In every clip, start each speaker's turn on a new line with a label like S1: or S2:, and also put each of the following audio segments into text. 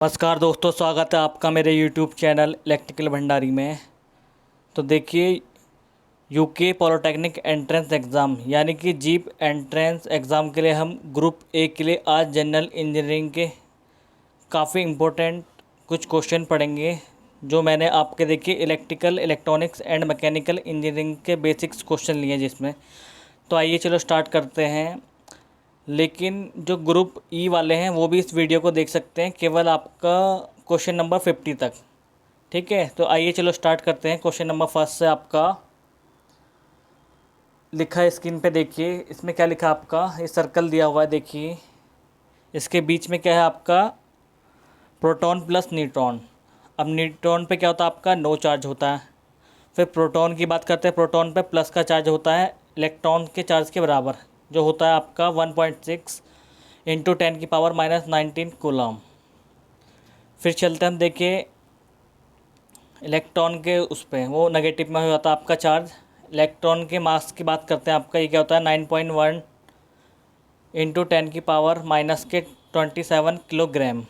S1: नमस्कार दोस्तों, स्वागत है आपका मेरे यूट्यूब चैनल इलेक्ट्रिकल भंडारी में। तो देखिए, यूके पॉलिटेक्निक एंट्रेंस एग्ज़ाम यानी कि जीप एंट्रेंस एग्ज़ाम के लिए हम ग्रुप ए के लिए आज जनरल इंजीनियरिंग के काफ़ी इम्पोर्टेंट कुछ क्वेश्चन पढ़ेंगे, जो मैंने आपके देखिए electrical, electronics and mechanical engineering के बेसिक्स क्वेश्चन लिए हैं जिसमें। तो आइए चलो स्टार्ट करते हैं। लेकिन जो ग्रुप ई वाले हैं वो भी इस वीडियो को देख सकते हैं, केवल आपका क्वेश्चन नंबर 50 तक। ठीक है, तो आइए चलो स्टार्ट करते हैं। क्वेश्चन नंबर फर्स्ट से आपका लिखा है स्क्रीन पे, देखिए इसमें क्या लिखा है आपका। ये सर्कल दिया हुआ है, देखिए इसके बीच में क्या है आपका, प्रोटॉन प्लस न्यूट्रॉन। अब न्यूट्रॉन पे क्या होता है आपका, नो चार्ज होता है। फिर प्रोटॉन की बात करते हैं, प्रोटॉन पे प्लस का चार्ज होता है इलेक्ट्रॉन के चार्ज के बराबर, जो होता है आपका 1.6 इंटू 10⁻⁻19 कूलम। फिर चलते हम देखिए इलेक्ट्रॉन के उस पर, वो नेगेटिव में हो जाता है आपका चार्ज। इलेक्ट्रॉन के मास की बात करते हैं, आपका ये क्या होता है 9.1 इंटू 10⁻⁻27 किलोग्राम।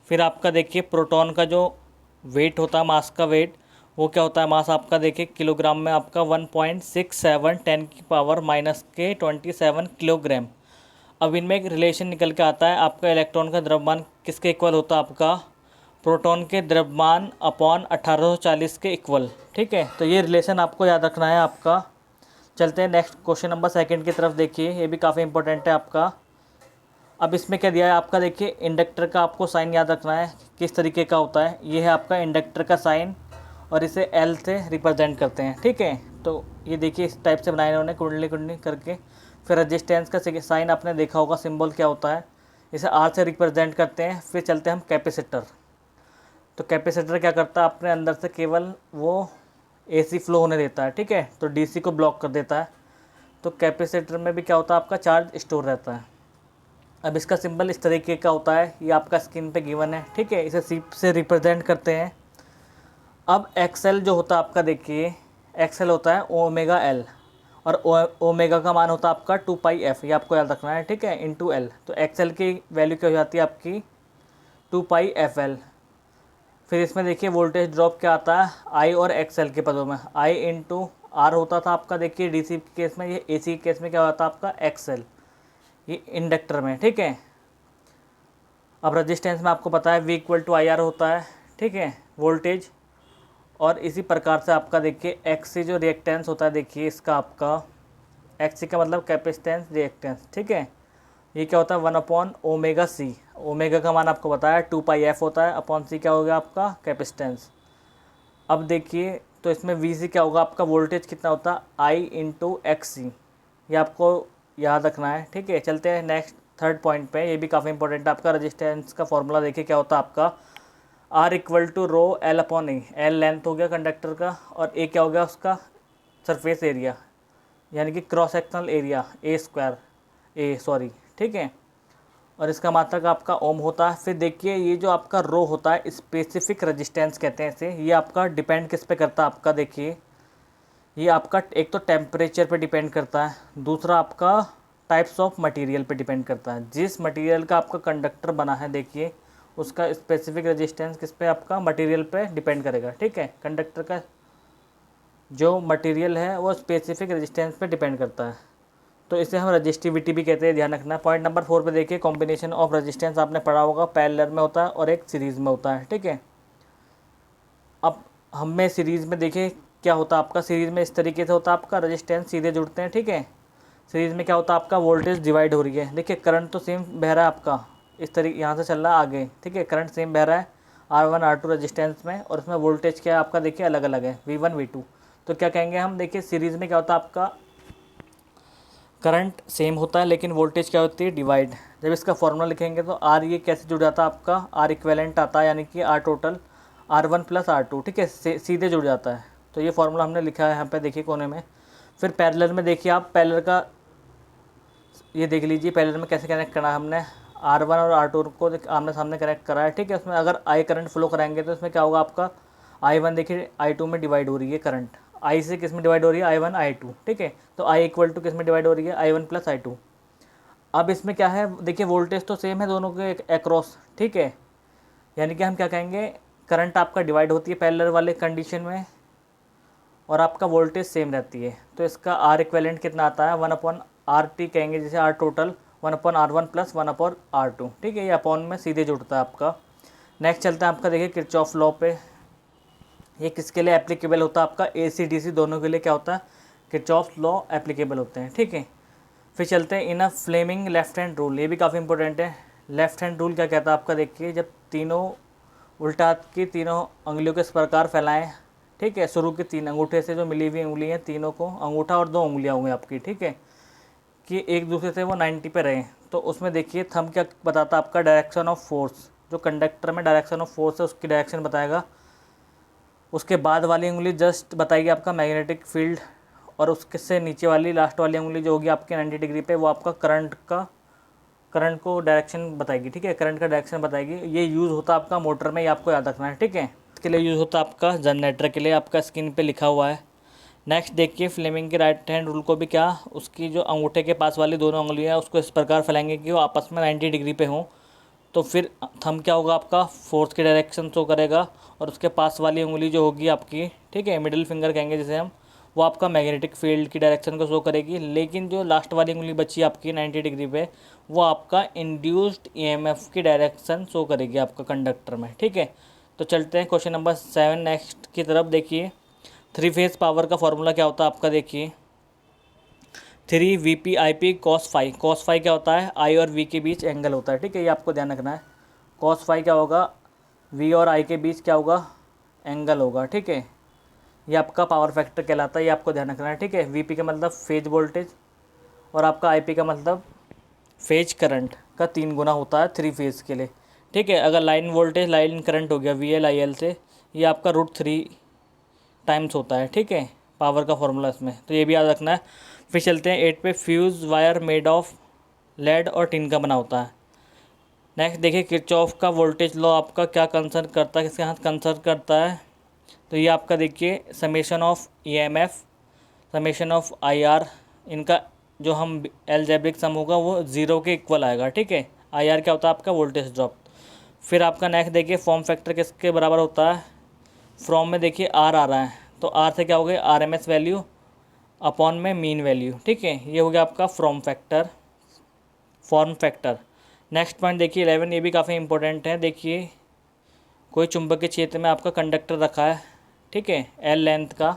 S1: फिर आपका देखिए प्रोटॉन का जो वेट होता है, मास का वेट, वो क्या होता है, मास आपका देखिए किलोग्राम में आपका 1.67 10⁻⁻27 किलोग्राम। अब इनमें एक रिलेशन निकल के आता है, आपका इलेक्ट्रॉन का द्रव्यमान किसके इक्वल होता है, आपका प्रोटॉन के द्रव्यमान अपॉन 1840 के इक्वल। ठीक है, तो ये रिलेशन आपको याद रखना है आपका। चलते हैं नेक्स्ट क्वेश्चन नंबर सेकंड की तरफ। देखिए ये भी काफ़ी इंपॉर्टेंट है आपका। अब इसमें क्या दिया है आपका, देखिए इंडक्टर का आपको साइन याद रखना है, किस तरीके का होता है। ये है आपका इंडक्टर का साइन, और इसे एल से रिप्रेजेंट करते हैं। ठीक है, तो ये देखिए इस टाइप से बनाया इन्होंने, कुंडली कुंडली करके। फिर रजिस्टेंस का साइन आपने देखा होगा, सिंबल क्या होता है, इसे आर से रिप्रेजेंट करते हैं। फिर चलते हैं हम कैपेसिटर। तो कैपेसिटर क्या करता है, अपने अंदर से केवल वो एसी फ्लो होने देता है। ठीक है, तो डीसी को ब्लॉक कर देता है। तो कैपेसिटर में भी क्या होता है, आपका चार्ज स्टोर रहता है। अब इसका सिंबल इस तरीके का होता है, ये आपका स्क्रीन पे गिवन है। ठीक है, इसे सी से रिप्रेजेंट करते हैं। अब एक्सएल जो होता है आपका, देखिए एक्सएल होता है ओमेगा एल, और ओमेगा का मान होता है आपका 2πf, ये आपको याद रखना है। ठीक है, इंटू एल। तो एक्सएल की वैल्यू क्या हो जाती है आपकी 2πfl। फिर इसमें देखिए वोल्टेज ड्रॉप क्या आता है, आई और एक्सएल के पदों में, आई इंटू आर होता था आपका। देखिए डीसी के केस में, ये एसी के केस में क्या होता है आपका एक्सएल, ये इंडक्टर में। ठीक है, अब रजिस्टेंस में आपको पता है V equal to I R होता है। ठीक है, वोल्टेज। और इसी प्रकार से आपका देखिए एक्सी जो रिएक्टेंस होता है, देखिए इसका आपका एक्सी का मतलब कैपेसिटेंस रिएक्टेंस। ठीक है, ये क्या होता है 1/ओमेगा सी। ओमेगा का मान आपको बताया 2πf होता है, अपॉन सी क्या हो गया आपका कैपेसिटेंस। अब देखिए तो इसमें वी सी क्या होगा आपका, वोल्टेज कितना होता है आई इंटू एक्स सी, ये आपको याद रखना है। ठीक है, चलते हैं नेक्स्ट थर्ड पॉइंट पे, ये भी काफ़ी इंपॉर्टेंट है आपका। रजिस्टेंस का फॉर्मूला देखिए क्या होता है आपका, R equal to rho L upon A. L length हो गया कंडक्टर का, और ए क्या हो गया उसका सरफेस एरिया, यानी कि क्रॉस सेक्शनल एरिया, ए स्क्वायर, ए सॉरी। ठीक है, और इसका मात्रक आपका ओम होता है। फिर देखिए ये जो आपका रो होता है, स्पेसिफिक रेजिस्टेंस कहते हैं इसे। ये आपका डिपेंड किस पे करता है आपका, देखिए ये आपका एक तो टेम्परेचर पे डिपेंड करता है, दूसरा आपका टाइप्स ऑफ मटेरियल पे डिपेंड करता है। जिस मटेरियल का आपका कंडक्टर बना है, देखिए उसका स्पेसिफिक रेजिस्टेंस किस पे, आपका मटेरियल पे डिपेंड करेगा। ठीक है, कंडक्टर का जो मटेरियल है वो स्पेसिफिक रेजिस्टेंस पे डिपेंड करता है, तो इसे हम रजिस्टिविटी भी कहते हैं, ध्यान रखना। पॉइंट नंबर 4 पे देखिए कॉम्बिनेशन ऑफ रेजिस्टेंस आपने पढ़ा होगा, पैरेलल में होता है और एक सीरीज़ में होता है। ठीक है, अब हमें सीरीज़ में देखिए क्या होता है आपका, सीरीज़ में इस तरीके से होता है आपका, रेजिस्टेंस सीधे जुड़ते हैं। ठीक है, सीरीज़ में क्या होता है आपका, वोल्टेज डिवाइड हो रही है। देखिए करंट तो सेम बह रहा है आपका, इस तरीके यहाँ से चल रहा है आगे। ठीक है, करंट सेम बह रहा है R1 R2 रेजिस्टेंस में, और इसमें वोल्टेज क्या है आपका, देखिए अलग अलग है, V1 V2। तो क्या कहेंगे हम, देखिए सीरीज़ में क्या होता है आपका, करंट सेम होता है लेकिन वोल्टेज क्या होती है, डिवाइड। जब इसका फॉर्मूला लिखेंगे तो आर ये कैसे जुड़ जाता है आपका, आर इक्वेलेंट आता है, यानी कि are total R1 plus R2। ठीक है, सीधे जुड़ जाता है। तो ये फार्मूला हमने लिखा है यहाँ पे, देखिए कोने में। फिर पैरेलल में देखिए आप, पैरेलल का ये देख लीजिए, पैरेलल में कैसे कनेक्ट करना है हमने, R1 और R2 को आमने सामने कनेक्ट करा है। ठीक है, उसमें अगर आई करंट फ्लो कराएंगे तो इसमें क्या होगा आपका, I1 देखिए I2 में डिवाइड हो रही है करंट, आई से किस में डिवाइड हो रही है, I1 I2। ठीक है, तो आई इक्वल टू किस में डिवाइड हो रही है, I1 प्लस I2। अब इसमें क्या है, देखिए वोल्टेज तो सेम है दोनों के अक्रॉस। ठीक है, यानी कि हम क्या कहेंगे, करंट आपका डिवाइड होती है पैरेलल वाले कंडीशन में और आपका वोल्टेज सेम रहती है। तो इसका आर इक्वेलेंट कितना आता है, 1/RT कहेंगे, जैसे आर टोटल 1/R1 + 1/R2। ठीक है, ये अपॉन में सीधे जुड़ता है आपका। नेक्स्ट चलता है आपका, देखिए किरचॉफ लॉ पे। ये किसके लिए एप्लीकेबल होता है आपका, AC DC दोनों के लिए क्या होता है, किरचॉफ लॉ एप्लीकेबल होते हैं। ठीक है, फिर चलते हैं इन uh Fleming left hand rule. ये भी काफ़ी इंपॉर्टेंट है। लेफ्ट हैंड रूल क्या कहता है आपका, देखिए जब तीनों उल्टा हाथ की तीनों उंगलियों के इस प्रकार फैलाएं। ठीक है, शुरू के 3 अंगूठे से जो मिली हुई उंगली हैं तीनों को, अंगूठा और 2 उंगलियां हुई आपकी। ठीक है, कि एक दूसरे से वो 90 पे रहें। तो उसमें देखिए थंब क्या बताता है आपका, डायरेक्शन ऑफ फोर्स। जो कंडक्टर में डायरेक्शन ऑफ फोर्स है उसकी डायरेक्शन बताएगा। उसके बाद वाली उंगली जस्ट बताएगी आपका मैग्नेटिक फील्ड, और उसके से नीचे वाली लास्ट वाली उंगली जो होगी आपके 90 डिग्री पे, वो आपका करंट को डायरेक्शन बताएगी। ठीक है, करंट का डायरेक्शन बताएगी। ये यूज़ होता है आपका मोटर में, ये आपको याद रखना है। ठीक है, इसके लिए यूज़ होता है आपका जनरेटर के लिए, आपका स्क्रीन पे लिखा हुआ है। नेक्स्ट देखिए फ्लेमिंग के राइट हैंड रूल को भी क्या, उसकी जो अंगूठे के पास वाली दोनों उंगलियां उसको इस प्रकार फैलाएंगे कि वो आपस में 90 डिग्री पे हों। तो फिर थंब क्या होगा आपका, फोर्स की डायरेक्शन शो करेगा, और उसके पास वाली उंगली जो होगी आपकी, ठीक है, मिडिल फिंगर कहेंगे जिसे हम, वो आपका मैग्नेटिक फील्ड की डायरेक्शन को शो करेगी। लेकिन जो लास्ट वाली उंगली बची आपकी 90 डिग्री पे, वो आपका इंड्यूस्ड EMF की डायरेक्शन शो करेगी आपका कंडक्टर में। ठीक है, तो चलते हैं क्वेश्चन नंबर 7 नेक्स्ट की तरफ। देखिए 3 फेज पावर का फॉर्मूला क्या होता है आपका, देखिए 3 VP/IP cos∅। cos∅ क्या होता है, I और V के बीच एंगल होता है। ठीक है, ये आपको ध्यान रखना है। cos∅ क्या होगा, V और I के बीच क्या होगा, एंगल होगा। ठीक है, ये आपका पावर फैक्टर कहलाता है, ये आपको ध्यान रखना है। ठीक है, VP का मतलब फेज वोल्टेज, और आपका IP का मतलब फेज करंट का 3 गुना होता है 3 फेज के लिए। ठीक है, अगर लाइन वोल्टेज लाइन करंट हो गया VL/IL से, ये आपका √3 टाइम्स होता है। ठीक है, पावर का फॉर्मूला इसमें, तो ये भी याद रखना है। फिर चलते हैं 8 पे, fuse wire made of lead और टिन का बना होता है। नेक्स्ट देखिए किरचॉफ का वोल्टेज लॉ आपका क्या कंसर्न करता है, किसके हाथ कंसर्न करता है, तो ये आपका देखिए summation of EMF, summation of IR, इनका जो हम एलजेब्रिक सम होगा वो 0 के इक्वल आएगा। ठीक है, IR क्या होता है आपका, वोल्टेज ड्रॉप। फिर आपका नेक्स्ट देखिए फॉर्म फैक्टर किसके बराबर होता है, फ्रॉम में देखिए R आ रहा है, तो R से क्या हो गया, RMS वैल्यू अपॉन में मीन वैल्यू। ठीक है, ये हो गया आपका फॉर्म फैक्टर। नेक्स्ट पॉइंट देखिए 11, ये भी काफ़ी इंपॉर्टेंट है। देखिए कोई चुंबकीय क्षेत्र में आपका कंडक्टर रखा है, ठीक है, L लेंथ का,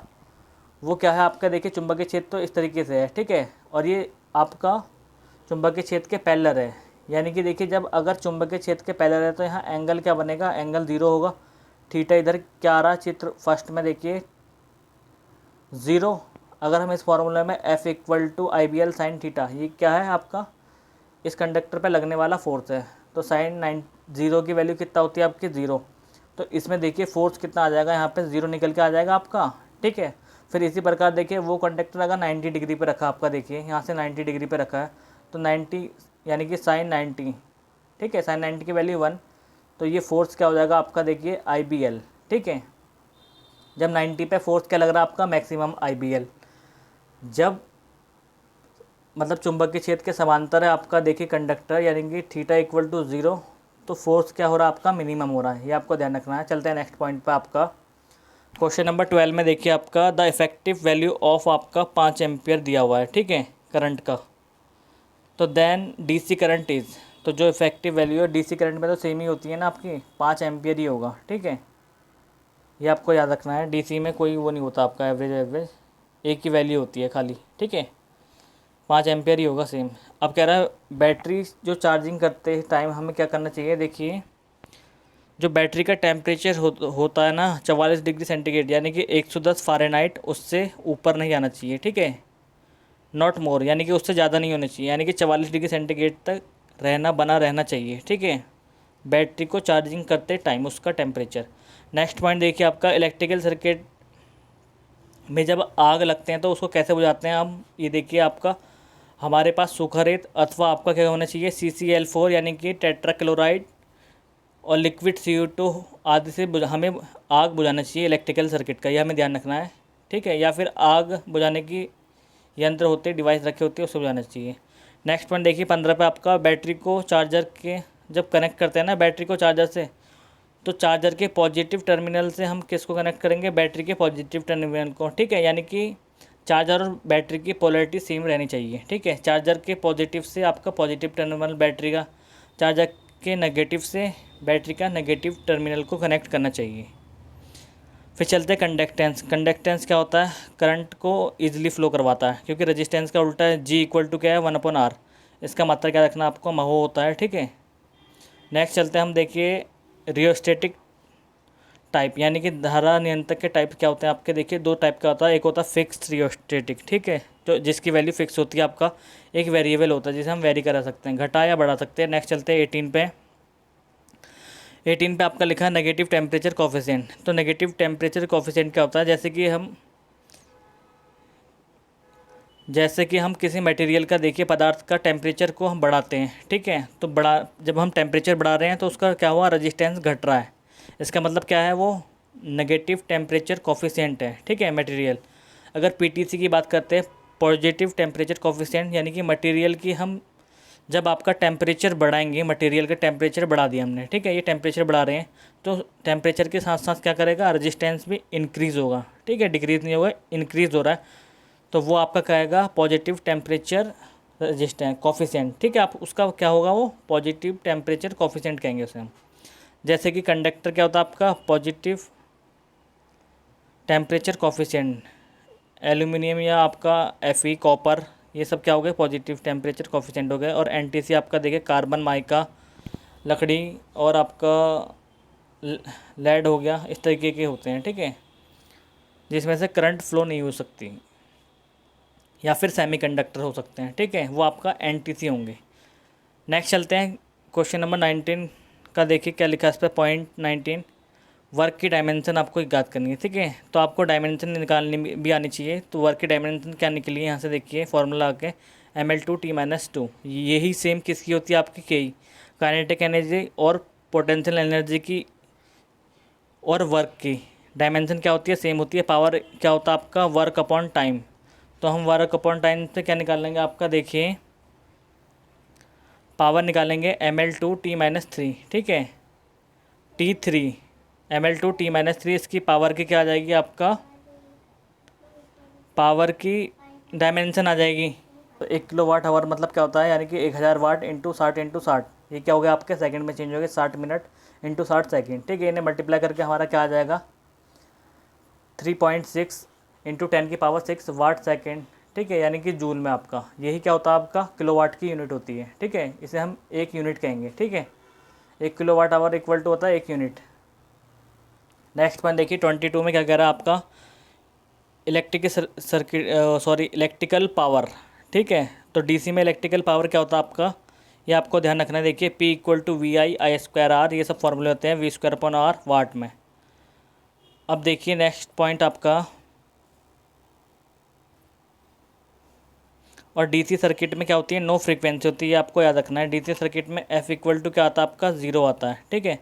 S1: वो क्या है आपका, देखिए चुंबकीय क्षेत्र तो इस तरीके से है। ठीक है, और ये आपका चुंबकीय क्षेत्र के पैरेलल है। यानी कि देखिए जब अगर चुंबकीय क्षेत्र के पैरेलल है तो यहाँ एंगल क्या बनेगा, एंगल 0 होगा। थीटा इधर क्या आ रहा है, चित्र फर्स्ट में देखिए 0। अगर हम इस फॉर्मूले में F = IBL sin थीटा, ये क्या है आपका, इस कंडक्टर पे लगने वाला फोर्स है। तो sin 0 की वैल्यू कितना होती है आपकी, 0। तो इसमें देखिए फोर्स कितना आ जाएगा, यहाँ पे 0 निकल के आ जाएगा आपका। ठीक है, फिर इसी प्रकार देखिए वो कंडक्टर अगर 90 डिग्री पे रखा आपका, देखिए यहाँ से 90 डिग्री पे रखा है, तो 90 यानी कि sin 90। ठीक है, sin 90 की वैल्यू 1, तो ये फोर्स क्या हो जाएगा आपका, देखिए IBL। ठीक है, जब 90 पे फोर्स क्या लग रहा है आपका, मैक्सिमम IBL। जब मतलब चुंबकीय क्षेत्र के समांतर है आपका देखिए कंडक्टर, यानी कि थीटा = 0, तो फोर्स क्या हो रहा है आपका, मिनिमम हो रहा है। ये आपको ध्यान रखना है। चलते हैं नेक्स्ट पॉइंट पे आपका, क्वेश्चन नंबर 12 में देखिए आपका द इफेक्टिव वैल्यू ऑफ आपका 5 एम्पियर दिया हुआ है। ठीक है, करंट का, तो देन DC करंट इज़, तो जो इफेक्टिव वैल्यू है DC करंट में तो सेम ही होती है ना आपकी, 5 एम्पियर ही होगा। ठीक है, ये आपको याद रखना है। DC में कोई वो नहीं होता आपका एवरेज, एक ही वैल्यू होती है खाली। ठीक है, 5 एम्पियर ही होगा सेम। अब कह रहा है बैटरी जो चार्जिंग करते टाइम हमें क्या करना चाहिए, देखिए जो बैटरी का टेम्परेचर होता है ना 44 डिग्री सेंटीग्रेड, यानी कि 110 फ़ारेनहाइट, उससे ऊपर नहीं आना चाहिए। ठीक है, नॉट मोर, यानी कि उससे ज़्यादा नहीं होना चाहिए, यानी कि 44 डिग्री सेंटीग्रेड तक बना रहना चाहिए। ठीक है, बैटरी को चार्जिंग करते टाइम उसका टेम्परेचर। नेक्स्ट पॉइंट देखिए आपका इलेक्ट्रिकल सर्किट में जब आग लगते हैं तो उसको कैसे बुझाते हैं हम, ये देखिए आपका हमारे पास सूखा रेत अथवा आपका क्या होना चाहिए, CCl4 यानी कि टेट्राक्लोराइड और लिक्विड CO2 आदि से हमें आग बुझाना चाहिए इलेक्ट्रिकल सर्किट का, यह हमें ध्यान रखना है। ठीक है, या फिर आग बुझाने की यंत्र होते डिवाइस रखे होते हैं उससे बुझाना चाहिए। नेक्स्ट पॉइंट देखिए 15 पे आपका बैटरी को चार्जर के जब कनेक्ट करते हैं ना बैटरी को चार्जर से, तो चार्जर के पॉजिटिव टर्मिनल से हम किसको कनेक्ट करेंगे, बैटरी के पॉजिटिव टर्मिनल को, ठीक है। यानी कि चार्जर और बैटरी की पोलैरिटी सेम रहनी चाहिए, ठीक है। चार्जर के पॉजिटिव से आपका पॉजिटिव टर्मिनल बैटरी का, चार्जर के नेगेटिव से बैटरी का नेगेटिव टर्मिनल को कनेक्ट करना चाहिए। फिर चलते हैं कंडक्टेंस। कंडक्टेंस क्या होता है, करंट को ईजिली फ्लो करवाता है, क्योंकि रेजिस्टेंस का उल्टा है, जी इक्वल टू क्या है 1/R। इसका मतलब क्या रखना आपको, महो होता है, ठीक है। नेक्स्ट चलते हैं हम, देखिए रियोस्टेटिक टाइप, यानी कि धारा नियंत्रक के टाइप क्या होते हैं आपके, देखिए दो टाइप का होता है। एक होता है फिक्स्ड रियोस्टेटिक, ठीक है, जो जिसकी वैल्यू फिक्स होती है आपका। एक वेरिएबल होता है जिसे हम वेरी करा सकते हैं, घटा या बढ़ा सकते हैं। नेक्स्ट चलते हैं 18 पे। 18 पे आपका लिखा है नेगेटिव टेम्परेचर कोफिशिएंट। तो नेगेटिव टेम्परेचर कोफिशिएंट क्या होता है, जैसे कि हम किसी मटेरियल का, देखिए पदार्थ का टेम्परेचर को हम बढ़ाते हैं, ठीक है। तो जब हम टेम्परेचर बढ़ा रहे हैं तो उसका क्या हुआ, रेजिस्टेंस घट रहा है। इसका मतलब क्या है, वो नेगेटिव टेम्परेचर कोफिशिएंट है, ठीक है, मटेरियल। अगर पीटीसी की बात करते हैं, पॉजिटिव टेम्परेचर कोफिशिएंट, यानी कि मटेरियल की हम जब आपका टेम्परेचर बढ़ाएंगे, मटेरियल का टेम्परेचर बढ़ा दिया हमने, ठीक है, ये टेम्परेचर बढ़ा रहे हैं, तो टेम्परेचर के साथ साथ क्या करेगा, रेजिस्टेंस भी इंक्रीज़ होगा, ठीक है, डिक्रीज़ नहीं होगा, इंक्रीज़ हो रहा है। तो वो आपका कहेगा पॉजिटिव टेम्परेचर रेजिस्टेंस कोफिशिएंट, ठीक है। आप उसका क्या होगा, वो पॉजिटिव टेम्परेचर कोफिशिएंट कहेंगे उसे हम। जैसे कि कंडक्टर क्या होता है आपका, पॉजिटिव टेम्परेचर कोफिशिएंट, एल्यूमिनियम या आपका Fe कॉपर, ये सब क्या हो गए, पॉजिटिव टेम्परेचर कोफिशिएंट हो गए। और एनटीसी आपका देखिए कार्बन, माइका, लकड़ी और आपका लेड हो गया, इस तरीके के होते हैं, ठीक है, जिसमें से करंट फ्लो नहीं हो सकती, या फिर सेमीकंडक्टर हो सकते हैं, ठीक है, वो आपका एनटीसी होंगे। नेक्स्ट चलते हैं क्वेश्चन नंबर 19 का, देखिए क्या लिखा है इस पर, पॉइंट 19, वर्क की डायमेंशन आपको याद करनी है, ठीक है। तो आपको डायमेंशन निकालनी भी आनी चाहिए। तो वर्क की डायमेंशन क्या निकली है, यहाँ से देखिए फॉर्मूला आके mL2T-2, यही सेम किसकी होती है आपकी, के काइनेटिक एनर्जी और पोटेंशियल एनर्जी की और वर्क की डायमेंशन क्या होती है, सेम होती है। पावर क्या होता है आपका, वर्क अपॉन टाइम। तो हम वर्क अपॉन टाइम से क्या निकालेंगे आपका, देखिए पावर निकालेंगे mL2T-3, ठीक है, T3 mL2T-3, इसकी पावर की क्या आ जाएगी आपका, पावर की डायमेंशन आ जाएगी। तो 1 kWh मतलब क्या होता है, यानी कि 1000 वाट इंटू 60, ये क्या हो गया आपके सेकंड में चेंज हो गया, 60 मिनट इंटू 60 सेकेंड, ठीक है। इन्हें मल्टीप्लाई करके हमारा क्या आ जाएगा, 3.6 इंटू 10⁶ वाट सेकेंड, ठीक है, यानी कि जूल में आपका, यही क्या होता है आपका, किलोवाट की यूनिट होती है, ठीक है। इसे हम 1 यूनिट कहेंगे, ठीक है। 1 kWh इक्वल टू होता है 1 यूनिट। नेक्स्ट पॉइंट देखिए 22 में क्या कह रहा है आपका, इलेक्ट्रिकल पावर, ठीक है। तो डीसी में इलेक्ट्रिकल पावर क्या होता है आपका, ये आपको ध्यान रखना है। देखिए P = VI/2R, ये सब फॉर्मूले होते हैं, V²/R वाट में। अब देखिए नेक्स्ट पॉइंट आपका, और डीसी सर्किट में क्या होती है, नो फ्रीक्वेंसी होती है, आपको याद रखना है। डीसी सर्किट में F = क्या आता है आपका, 0 आता है, ठीक है।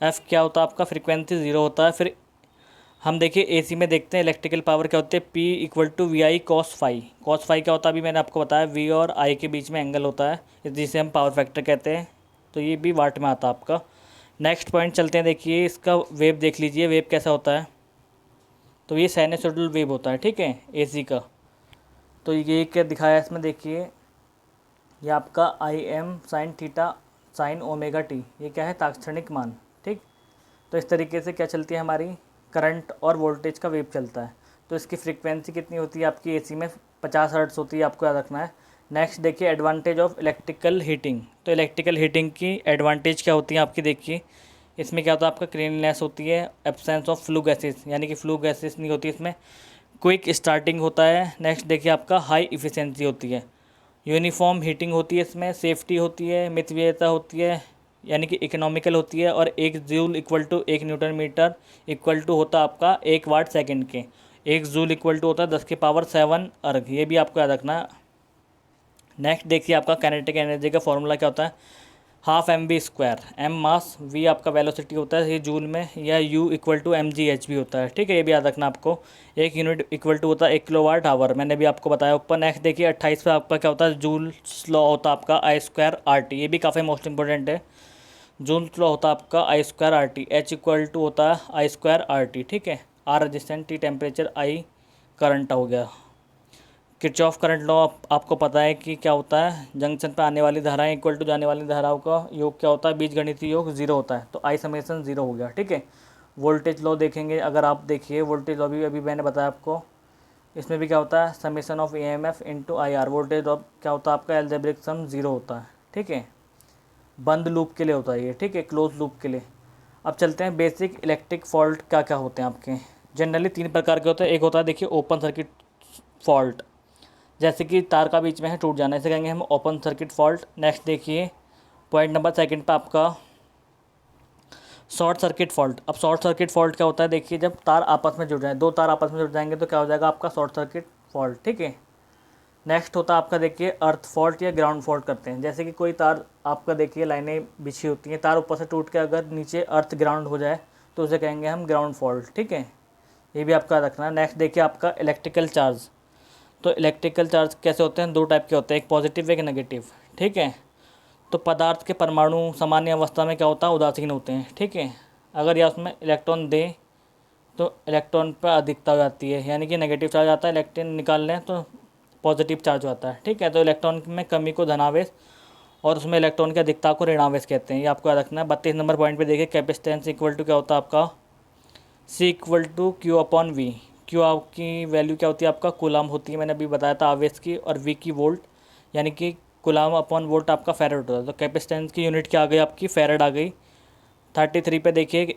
S1: F क्या होता है आपका, फ्रीक्वेंसी 0 होता है। फिर हम देखिए एसी में देखते हैं इलेक्ट्रिकल पावर क्या होती है, P = VI cos phi। cos phi क्या होता है, अभी मैंने आपको बताया, V और I के बीच में एंगल होता है, जिसे हम पावर फैक्टर कहते हैं। तो ये भी वाट में आता है आपका। नेक्स्ट पॉइंट चलते हैं, देखिए इसका वेव देख लीजिए, वेव कैसा होता है। तो ये साइनसॉइडल वेव होता है, ठीक है, एसी का। तो ये क्या दिखाया है इसमें, देखिए ये आपका Im sin theta sin ω-t, ये क्या है, तात्क्षणिक मान, ठीक। तो इस तरीके से क्या चलती है हमारी, करंट और वोल्टेज का वेव चलता है। तो इसकी फ्रीक्वेंसी कितनी होती है आपकी एसी में, 50 हर्ट्ज़ होती है, आपको याद रखना है। नेक्स्ट देखिए एडवांटेज ऑफ इलेक्ट्रिकल हीटिंग। तो इलेक्ट्रिकल हीटिंग की एडवांटेज क्या होती है आपकी, देखिए इसमें क्या होता है आपका, क्लीननेस होती है, एब्सेंस ऑफ फ्लू गैसेस, यानी कि फ्लू गैसेस नहीं होती इसमें, क्विक स्टार्टिंग होता है। नेक्स्ट देखिए आपका हाई इफ़िशेंसी होती है, यूनिफॉर्म हीटिंग होती है इसमें, सेफ्टी होती है, मितव्ययिता होती है, यानी कि इकोनॉमिकल होती है। और 1 joule = 1 newton metre equal to होता है आपका 1 वाट सेकंड के। 1 जूल इक्वल टू होता है 10⁻7 अर्ग, ये भी आपको याद रखना है। नेक्स्ट देखिए आपका काइनेटिक एनर्जी का फॉर्मूला क्या होता है, ½ mv², m मास, v आपका वेलोसिटी होता है ये जूल में, या u = mgh भी होता है, ठीक है, ये भी याद रखना आपको। 1 यूनिट इक्वल टू होता है 1 kWh, मैंने भी आपको बताया ऊपर। नेक्स्ट देखिए 28 पे आपका क्या होता है, जूल लॉ होता है आपका I²RT, ये भी काफ़ी मोस्ट इंपॉर्टेंट है। जूल लॉ होता है आपका I square R T, H equal to होता है आई स्क्वायर आर टी, ठीक है। R resistance, T temperature, I current हो गया। किरचॉफ करंट लॉ आपको पता है कि क्या होता है, जंक्शन पे आने वाली धाराएं इक्वल टू जाने वाली धाराओं का योग क्या होता है, बीजगणितीय योग जीरो होता है, तो आई समेसन जीरो हो गया, ठीक है। वोल्टेज लॉ देखेंगे, अगर आप देखिए वोल्टेज लॉ भी अभी मैंने बताया आपको, इसमें भी क्या होता है, summation of EMF into I R. Voltage drop क्या होता है आपका, एल्जेब्रिक सम जीरो होता है, ठीक है। बंद लूप के लिए होता है ये, ठीक है, क्लोज लूप के लिए। अब चलते हैं बेसिक इलेक्ट्रिक फॉल्ट क्या क्या होते हैं आपके। जनरली 3 प्रकार के होते हैं। एक होता है देखिए ओपन सर्किट फॉल्ट, जैसे कि तार का बीच में है टूट जाना, इसे कहेंगे हम ओपन सर्किट फॉल्ट। नेक्स्ट देखिए पॉइंट नंबर सेकंड पे आपका शॉर्ट सर्किट फॉल्ट। अब शॉर्ट सर्किट फॉल्ट क्या होता है, देखिए जब तार आपस में जुड़ जाए, 2 तार आपस में जुड़ जाएंगे तो क्या हो जाएगा आपका शॉर्ट सर्किट फॉल्ट, ठीक है। नेक्स्ट होता है आपका देखिए अर्थ फॉल्ट या ग्राउंड फॉल्ट करते हैं, जैसे कि कोई तार आपका देखिए लाइनें बिछी होती हैं, तार ऊपर से टूट के अगर नीचे अर्थ ग्राउंड हो जाए तो उसे कहेंगे हम ग्राउंड फॉल्ट, ठीक है, ये भी आपका रखना है। नेक्स्ट देखिए आपका इलेक्ट्रिकल चार्ज। तो इलेक्ट्रिकल चार्ज कैसे होते हैं, 2 टाइप के होते हैं, एक पॉजिटिव एक नेगेटिव, ठीक है। तो पदार्थ के परमाणु सामान्य अवस्था में क्या होता है, उदासीन होते हैं, ठीक है। अगर या उसमें इलेक्ट्रॉन दें तो इलेक्ट्रॉन पर अधिकता हो जाती है, यानी कि नेगेटिव चार्ज आता है, इलेक्ट्रॉन निकाल लें तो पॉजिटिव चार्ज आता है, ठीक है। तो इलेक्ट्रॉन में कमी को धनावेश और उसमें इलेक्ट्रॉन की अधिकता को ऋणावेश कहते हैं, ये आपको याद रखना है। 32 नंबर पॉइंट पे देखिए कैपेसिटेंस इक्वल टू क्या होता है आपका, C equal to Q upon V. Q आपकी वैल्यू क्या होती है आपका कूलाम होती है, मैंने अभी बताया था आवेश की, और वी की वोल्ट, यानी कि कूलाम अपॉन वोल्ट आपका फेरेड होता है। तो कैपेसिटेंस की यूनिट क्या आ गई आपकी, फेरेड आ गई। 33 पे देखिए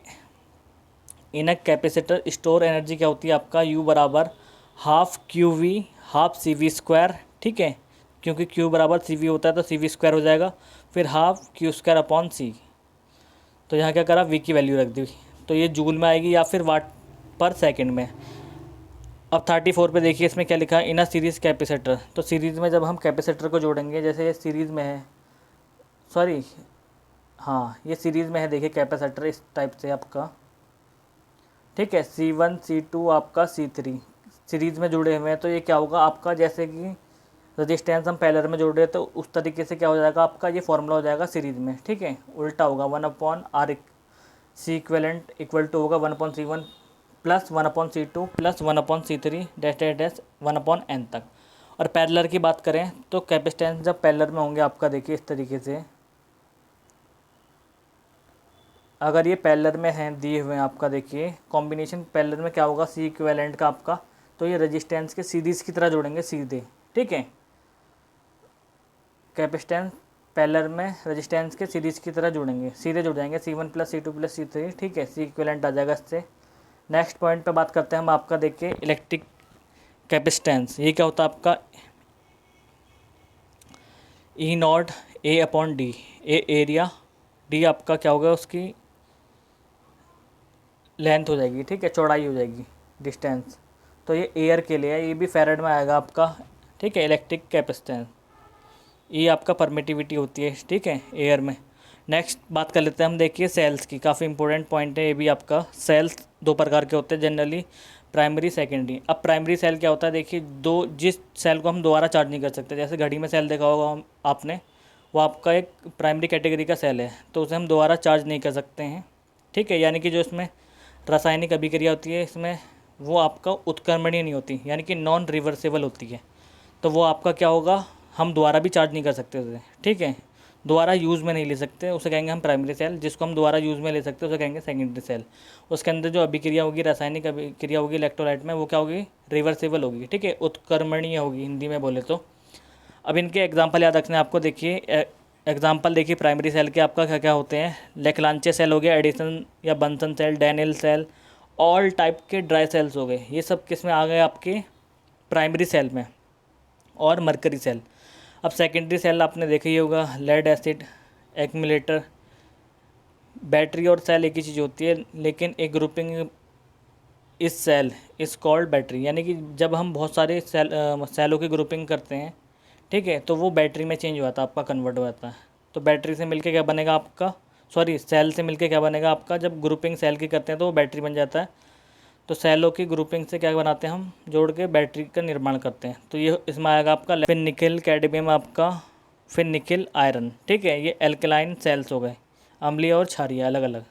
S1: in a capacitor store energy क्या होती है आपका, यू बराबर half Q V half C V square, ठीक है, क्योंकि क्यू बराबर सी वी होता है तो सी वी स्क्वायर हो जाएगा, फिर हाफ क्यू स्क्वायर अपॉन सी। तो यहाँ क्या करा, वी की वैल्यू रख दी, तो ये जूल में आएगी या फिर वाट पर सेकंड में। अब 34 पे देखिए इसमें क्या लिखा है, इन अ सीरीज़ कैपेसिटर। तो सीरीज़ में जब हम कैपेसिटर को जोड़ेंगे, जैसे ये सीरीज़ में है, सॉरी हाँ ये सीरीज़ में है, देखिए कैपेसिटर इस टाइप से आपका, ठीक है, C1 C2 आपका C3 सीरीज़ में जुड़े हुए हैं, तो ये क्या होगा आपका, जैसे कि रजिस्टेंस हम पैरेलल में जोड़ रहे हैं तो उस तरीके से क्या हो जाएगा आपका, ये फॉर्मूला हो जाएगा सीरीज़ में, ठीक है। उल्टा होगा 1/R C equivalent equal to होगा 1/C1 plus 1/C2 plus 1/C3 dash dash dash 1/N तक। और पैरेलल की बात करें तो कैपेसिटेंस जब पैरेलल में होंगे आपका देखिए इस तरीके से, अगर ये पैरेलल में हैं दिए हुए हैं आपका, देखिए कॉम्बिनेशन पैरेलल में क्या होगा, सी इक्विवेलेंट का आपका, तो ये रेजिस्टेंस के सीरीज़ की तरह जोड़ेंगे सीधे, ठीक है। कैपेसिटेंस पैरेलल में रेजिस्टेंस के सीरीज़ की तरह जोड़ेंगे, सीधे जुड़ जाएंगे C1 plus C2 plus C3, ठीक है, सी इक्विवेलेंट आ जाएगा इससे। नेक्स्ट पॉइंट पे बात करते हैं हम आपका, देखिए इलेक्ट्रिक कैपेसिटेंस, ये क्या होता है आपका, E naught A upon D, A area, D आपका क्या होगा उसकी लेंथ हो जाएगी, ठीक है, चौड़ाई हो जाएगी, डिस्टेंस। तो ये एयर के लिए है, ये भी फेरेड में आएगा आपका, ठीक है। इलेक्ट्रिक कैपेसिटेंस, ये आपका परमिटिविटी होती है, ठीक है, एयर में। नेक्स्ट बात कर लेते हैं हम, देखिए सेल्स की, काफ़ी इंपॉर्टेंट पॉइंट है ये भी आपका। सेल्स 2 प्रकार के होते हैं जनरली, प्राइमरी सेकेंडरी। अब प्राइमरी सेल क्या होता है, देखिए जिस सेल को हम दोबारा चार्ज नहीं कर सकते, जैसे घड़ी में सेल देखा होगा आपने, वो आपका एक प्राइमरी कैटेगरी का सेल है, तो उसे हम दोबारा चार्ज नहीं कर सकते हैं, ठीक है। यानी कि जो इसमें रासायनिक अभिक्रिया होती है इसमें, वो आपका उत्क्रमणीय नहीं होती, यानी कि नॉन रिवर्सेबल होती है, तो वो आपका क्या होगा, हम दोबारा भी चार्ज नहीं कर सकते उसे, ठीक है, दोबारा यूज़ में नहीं ले सकते, उसे कहेंगे हम प्राइमरी सेल। जिसको हम दोबारा यूज़ में ले सकते हैं उसे कहेंगे सेकेंडरी सेल। उसके अंदर जो अभिक्रिया होगी, रासायनिक अभिक्रिया होगी इलेक्ट्रोलाइट में, वो क्या होगी, रिवर्सेबल होगी, ठीक है, उत्क्रमणीय होगी हिंदी में बोले तो। अब इनके एग्जाम्पल याद रखने आपको, देखिए एग्जाम्पल देखिए प्राइमरी सेल के आपका क्या क्या होते हैं, लेखलांचे सेल हो गया, एडिसन या Bunsen cell, Daniell cell, all type के ड्राई सेल्स हो गए, ये सब किस में आ गए आपके प्राइमरी सेल में, और मरकरी सेल। अब सेकेंडरी सेल आपने देखा ही होगा, लेड एसिड एक्यूमुलेटर, बैटरी और सेल एक ही चीज़ होती है, लेकिन एक ग्रुपिंग इस सेल इस कॉल्ड बैटरी, यानी कि जब हम बहुत सारे सेलों की ग्रुपिंग करते हैं, ठीक है, तो वो बैटरी में चेंज हुआ था आपका, कन्वर्ट हुआ था। तो बैटरी से मिलके क्या बनेगा आपका, सॉरी सेल से मिलके क्या बनेगा आपका, जब ग्रुपिंग सेल की करते हैं तो वो बैटरी बन जाता है। तो सेलों की ग्रुपिंग से क्या बनाते हैं हम, जोड़ के बैटरी का निर्माण करते हैं। तो ये इसमें आएगा आपका, फिर निकल कैडमियम आपका, फिर निकल आयरन, ठीक है, ये एल्कलाइन सेल्स हो गए। अम्लीय और क्षारीय अलग अलग।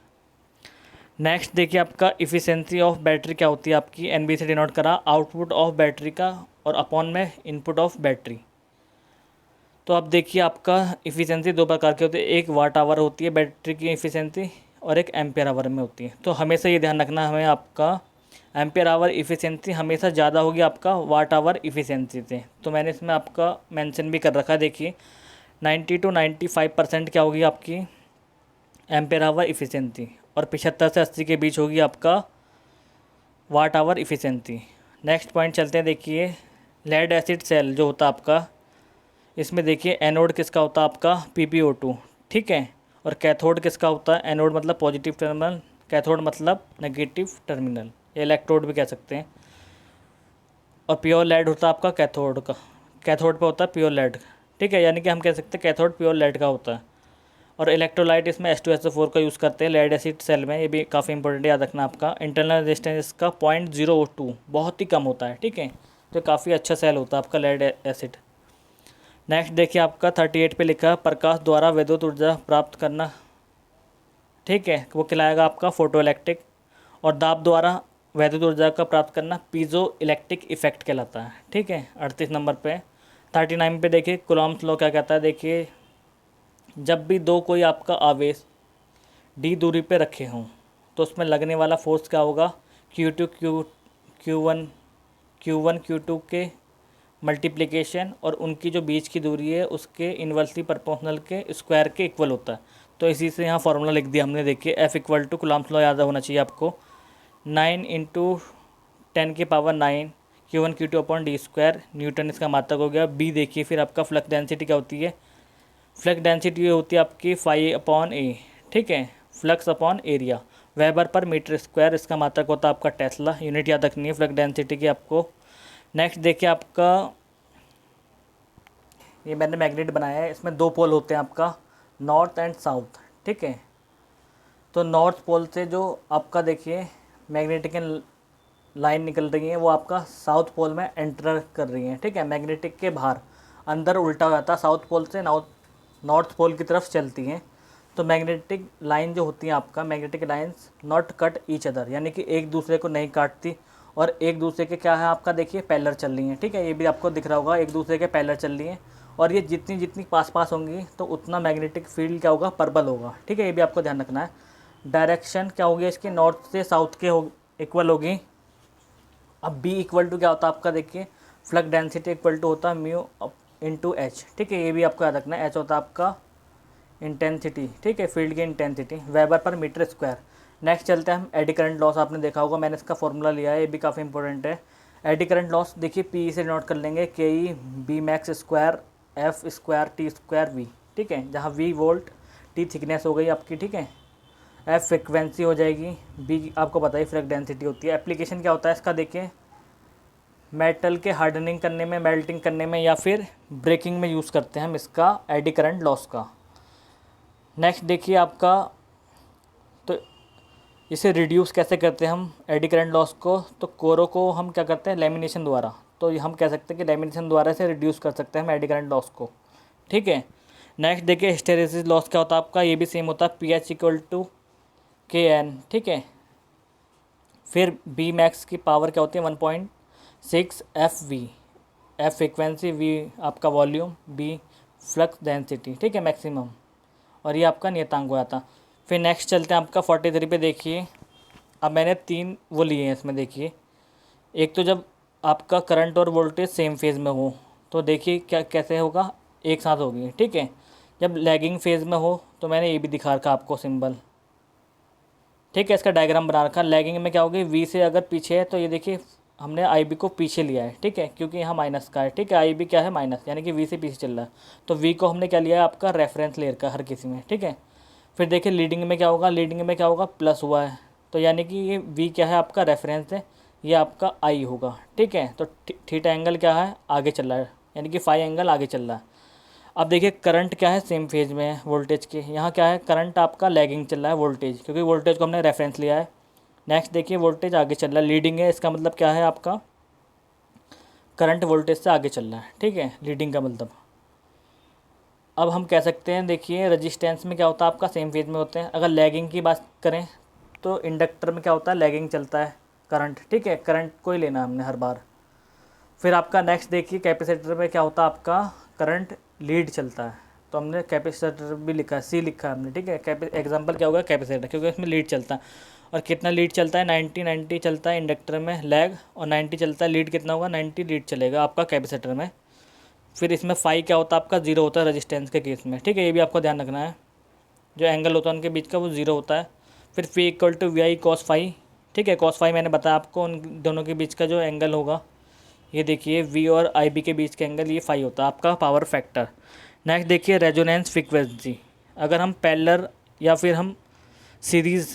S1: नेक्स्ट देखिए आपका इफ़िशेंसी ऑफ बैटरी क्या होती है आपकी, NB से डिनोट करा, आउटपुट ऑफ बैटरी का, और अपॉन में इनपुट ऑफ बैटरी। तो अब देखिए आपका इफ़िशेंसी दो प्रकार की होती है, एक वाट आवर होती है बैटरी की इफ़िशेंसी और एक एम्पेयर आवर में होती है। तो हमेशा ये ध्यान रखना हमें आपका एम्पेयर आवर इफ़िशेंसी हमेशा ज़्यादा होगी आपका वाट आवर इफ़िशेंसी से। तो मैंने इसमें आपका मेंशन भी कर रखा है, देखिए 90 to 95% क्या होगी आपकी एम्पेयर आवर इफ़िशेंसी, और 75 से 80 के बीच होगी आपका watt hour efficiency. Next point चलते हैं, देखिए लेड एसिड सेल जो होता है आपका, इसमें देखिए एनोड किसका होता है आपका PPO2, ठीक है, और कैथोड किसका होता है, एनोड मतलब पॉजिटिव टर्मिनल, कैथोड मतलब नेगेटिव टर्मिनल, इलेक्ट्रोड भी कह सकते हैं। और प्योर लेड होता है आपका कैथोड का, कैथोड पे होता है प्योर लेड, ठीक है, यानी कि हम कह सकते हैं कैथोड प्योर लेड का होता है। और इलेक्ट्रोलाइट इसमें H2SO4 का यूज़ करते हैं लेड एसिड सेल में, ये भी काफ़ी इंपॉर्टेंट याद रखना आपका। इंटरनल रेजिस्टेंस इसका 0.02 बहुत ही कम होता है, ठीक है, तो काफ़ी अच्छा सेल होता है आपका लेड एसिड। नेक्स्ट देखिए आपका 38 पे लिखा है प्रकाश द्वारा विद्युत ऊर्जा प्राप्त करना, ठीक है, वो कहलाएगा आपका फोटो इलेक्ट्रिक, और दाब द्वारा विद्युत ऊर्जा का प्राप्त करना पीजो इलेक्ट्रिक इफेक्ट कहलाता है, ठीक है। 38 नंबर पे 39 पे देखिए कूलॉम्स लॉ क्या कहता है, देखिए जब भी दो कोई आपका आवेश d दूरी पे रखे हों तो उसमें लगने वाला फोर्स क्या होगा, Q2 Q1 Q2 के मल्टीप्लिकेशन और उनकी जो बीच की दूरी है उसके इन्वर्सली प्रोपोर्शनल के स्क्वायर के इक्वल होता है। तो इसी से यहाँ फार्मूला लिख दिया हमने, देखिए F equal to Coulomb's law याद होना चाहिए आपको, 9 × 10⁹ Q1 Q2 upon d square, Newton इसका मात्रक हो गया। बी देखिए फिर आपका फ्लक्स डेंसिटी क्या होती है, फ्लक्स डेंसिटी होती है आपकी φ/a, ठीक है, flux upon area, weber per metre square, इसका मात्रक होता है आपका टेस्ला, यूनिट याद रखनी है फ्लक्स डेंसिटी की आपको। नेक्स्ट देखिए आपका ये मैंने मैग्नेट बनाया है, इसमें दो पोल होते हैं आपका नॉर्थ एंड साउथ, ठीक है। तो नॉर्थ पोल से जो आपका देखिए मैग्नेटिक लाइन निकल रही है वो आपका साउथ पोल में एंटर कर रही है, ठीक है, मैग्नेटिक के बाहर, अंदर उल्टा हो जाता है, साउथ पोल से नॉर्थ पोल की तरफ चलती हैं। तो मैग्नेटिक लाइन जो होती है आपका, magnetic lines not cut each other, यानी कि एक दूसरे को नहीं काटती, और एक दूसरे के क्या है आपका देखिए पैरेलल चल रही हैं, ठीक है, ये भी आपको दिख रहा होगा, एक दूसरे के पैरेलल चल रही हैं, और ये जितनी जितनी पास पास होंगी तो उतना मैग्नेटिक फील्ड क्या होगा, परबल होगा, ठीक है, ये भी आपको ध्यान रखना है। डायरेक्शन क्या होगी इसकी, नॉर्थ से साउथ के इक्वल होगी। अब बी इक्वल टू क्या होता है आपका देखिए, फ्लक्स डेंसिटी इक्वल टू होता है म्यू इंटू एच, ठीक है, ये भी आपको याद रखना है, एच होता है आपका इंटेंसिटी, ठीक है, फील्ड की intensity, weber per metre square. Next चलते हैं हम एडी करंट लॉस, आपने देखा होगा मैंने इसका फॉर्मूला लिया है, ये भी काफ़ी इंपॉर्टेंट है। एडी करंट लॉस देखिए पी से नोट कर लेंगे, K B max square F square T square V, ठीक है, जहाँ वी वोल्ट, टी थिकनेस हो गई आपकी, ठीक है, एफ फ्रिक्वेंसी हो जाएगी, बी आपको पता ही फ्लक्स डेंसिटी होती है। एप्लीकेशन क्या होता है इसका देखिए, मेटल के हार्डनिंग करने में, मेल्टिंग करने में, या फिर ब्रेकिंग में यूज़ करते हैं हम इसका एडी करंट लॉस का। नेक्स्ट देखिए आपका, तो इसे रिड्यूस कैसे करते हैं हम एडी करंट लॉस को, तो कोरों को हम क्या करते हैं लेमिनेशन द्वारा, तो हम कह सकते हैं कि लेमिनेशन द्वारा से रिड्यूस कर सकते हैं हम एडी करंट लॉस को, ठीक है। नेक्स्ट देखिए हिस्टेरेसिस लॉस क्या होता है आपका, ये भी सेम होता है PH इक्वल टू KN, ठीक है। फिर बी मैक्स की पावर क्या होती है 1.6 FV, एफ फ्रिक्वेंसी, वी आपका वॉल्यूम, बी फ्लक्स डेंसिटी, ठीक है, मैक्सिमम, और ये आपका नियतांक हो जाता। फिर नेक्स्ट चलते हैं आपका 43 पे देखिए, अब मैंने तीन वो लिए हैं इसमें देखिए, एक तो जब आपका करंट और वोल्टेज सेम फेज़ में हो तो देखिए क्या कैसे होगा, एक साथ होगी, ठीक है। जब लैगिंग फेज़ में हो तो मैंने ये भी दिखा रखा आपको सिंबल, ठीक है, इसका डायग्राम बना रखा। लैगिंग में क्या होगी, वी से अगर पीछे है तो ये देखिए हमने आई बी को पीछे लिया है, ठीक है, क्योंकि यहाँ माइनस का है, ठीक है, आई बी क्या है माइनस, यानी कि वी से पीछे चल रहा है, तो वी को हमने क्या लिया है आपका रेफरेंस ले रखा हर किसी में, ठीक है। फिर देखिए लीडिंग में क्या होगा, लीडिंग में क्या होगा प्लस हुआ है, तो यानी कि ये वी क्या है आपका रेफरेंस है, ये आपका आई होगा, ठीक है। तो थीटा एंगल क्या है आगे चल रहा है, यानी कि फाई एंगल आगे चल रहा है। अब देखिए करंट क्या है सेम फेज में है वोल्टेज के, यहाँ क्या है करंट आपका लैगिंग चल रहा है वोल्टेज, क्योंकि वोल्टेज को हमने रेफरेंस लिया है। नेक्स्ट देखिए वोल्टेज आगे चल रहा है, लीडिंग है, इसका मतलब क्या है आपका करंट वोल्टेज से आगे चल रहा है, ठीक है, लीडिंग का मतलब। अब हम कह सकते हैं, देखिए रेजिस्टेंस में क्या होता है आपका, सेम फेज में होते हैं। अगर लैगिंग की बात करें तो इंडक्टर में क्या होता है, लैगिंग चलता है करंट, ठीक है, करंट को ही लेना हमने हर बार। फिर आपका नेक्स्ट देखिए कैपेसिटर में क्या होता है आपका, करंट लीड चलता है, तो हमने कैपेसिटर भी लिखा है, सी लिखा है हमने, ठीक है। एग्जांपल क्या होगा, कैपेसिटर, क्योंकि इसमें लीड चलता है। और कितना लीड चलता है, 90 चलता है इंडक्टर में लैग, और 90 चलता है लीड, कितना होगा 90 लीड चलेगा आपका कैपेसिटर में। फिर इसमें फाई क्या होता है आपका, जीरो होता है रेजिस्टेंस के केस में, ठीक है, ये भी आपको ध्यान रखना है। जो एंगल होता है उनके बीच का वो जीरो होता है। फिर phi equal to V I cos phi, ठीक है, कॉस फाई मैंने बताया आपको, उन दोनों के बीच का जो एंगल होगा, ये देखिए वी और आई बी के बीच का एंगल, ये फाई होता है आपका पावर फैक्टर। नेक्स्ट देखिए रेजोनेंस फ्रीक्वेंसी, अगर हम पैरेलल या फिर हम सीरीज़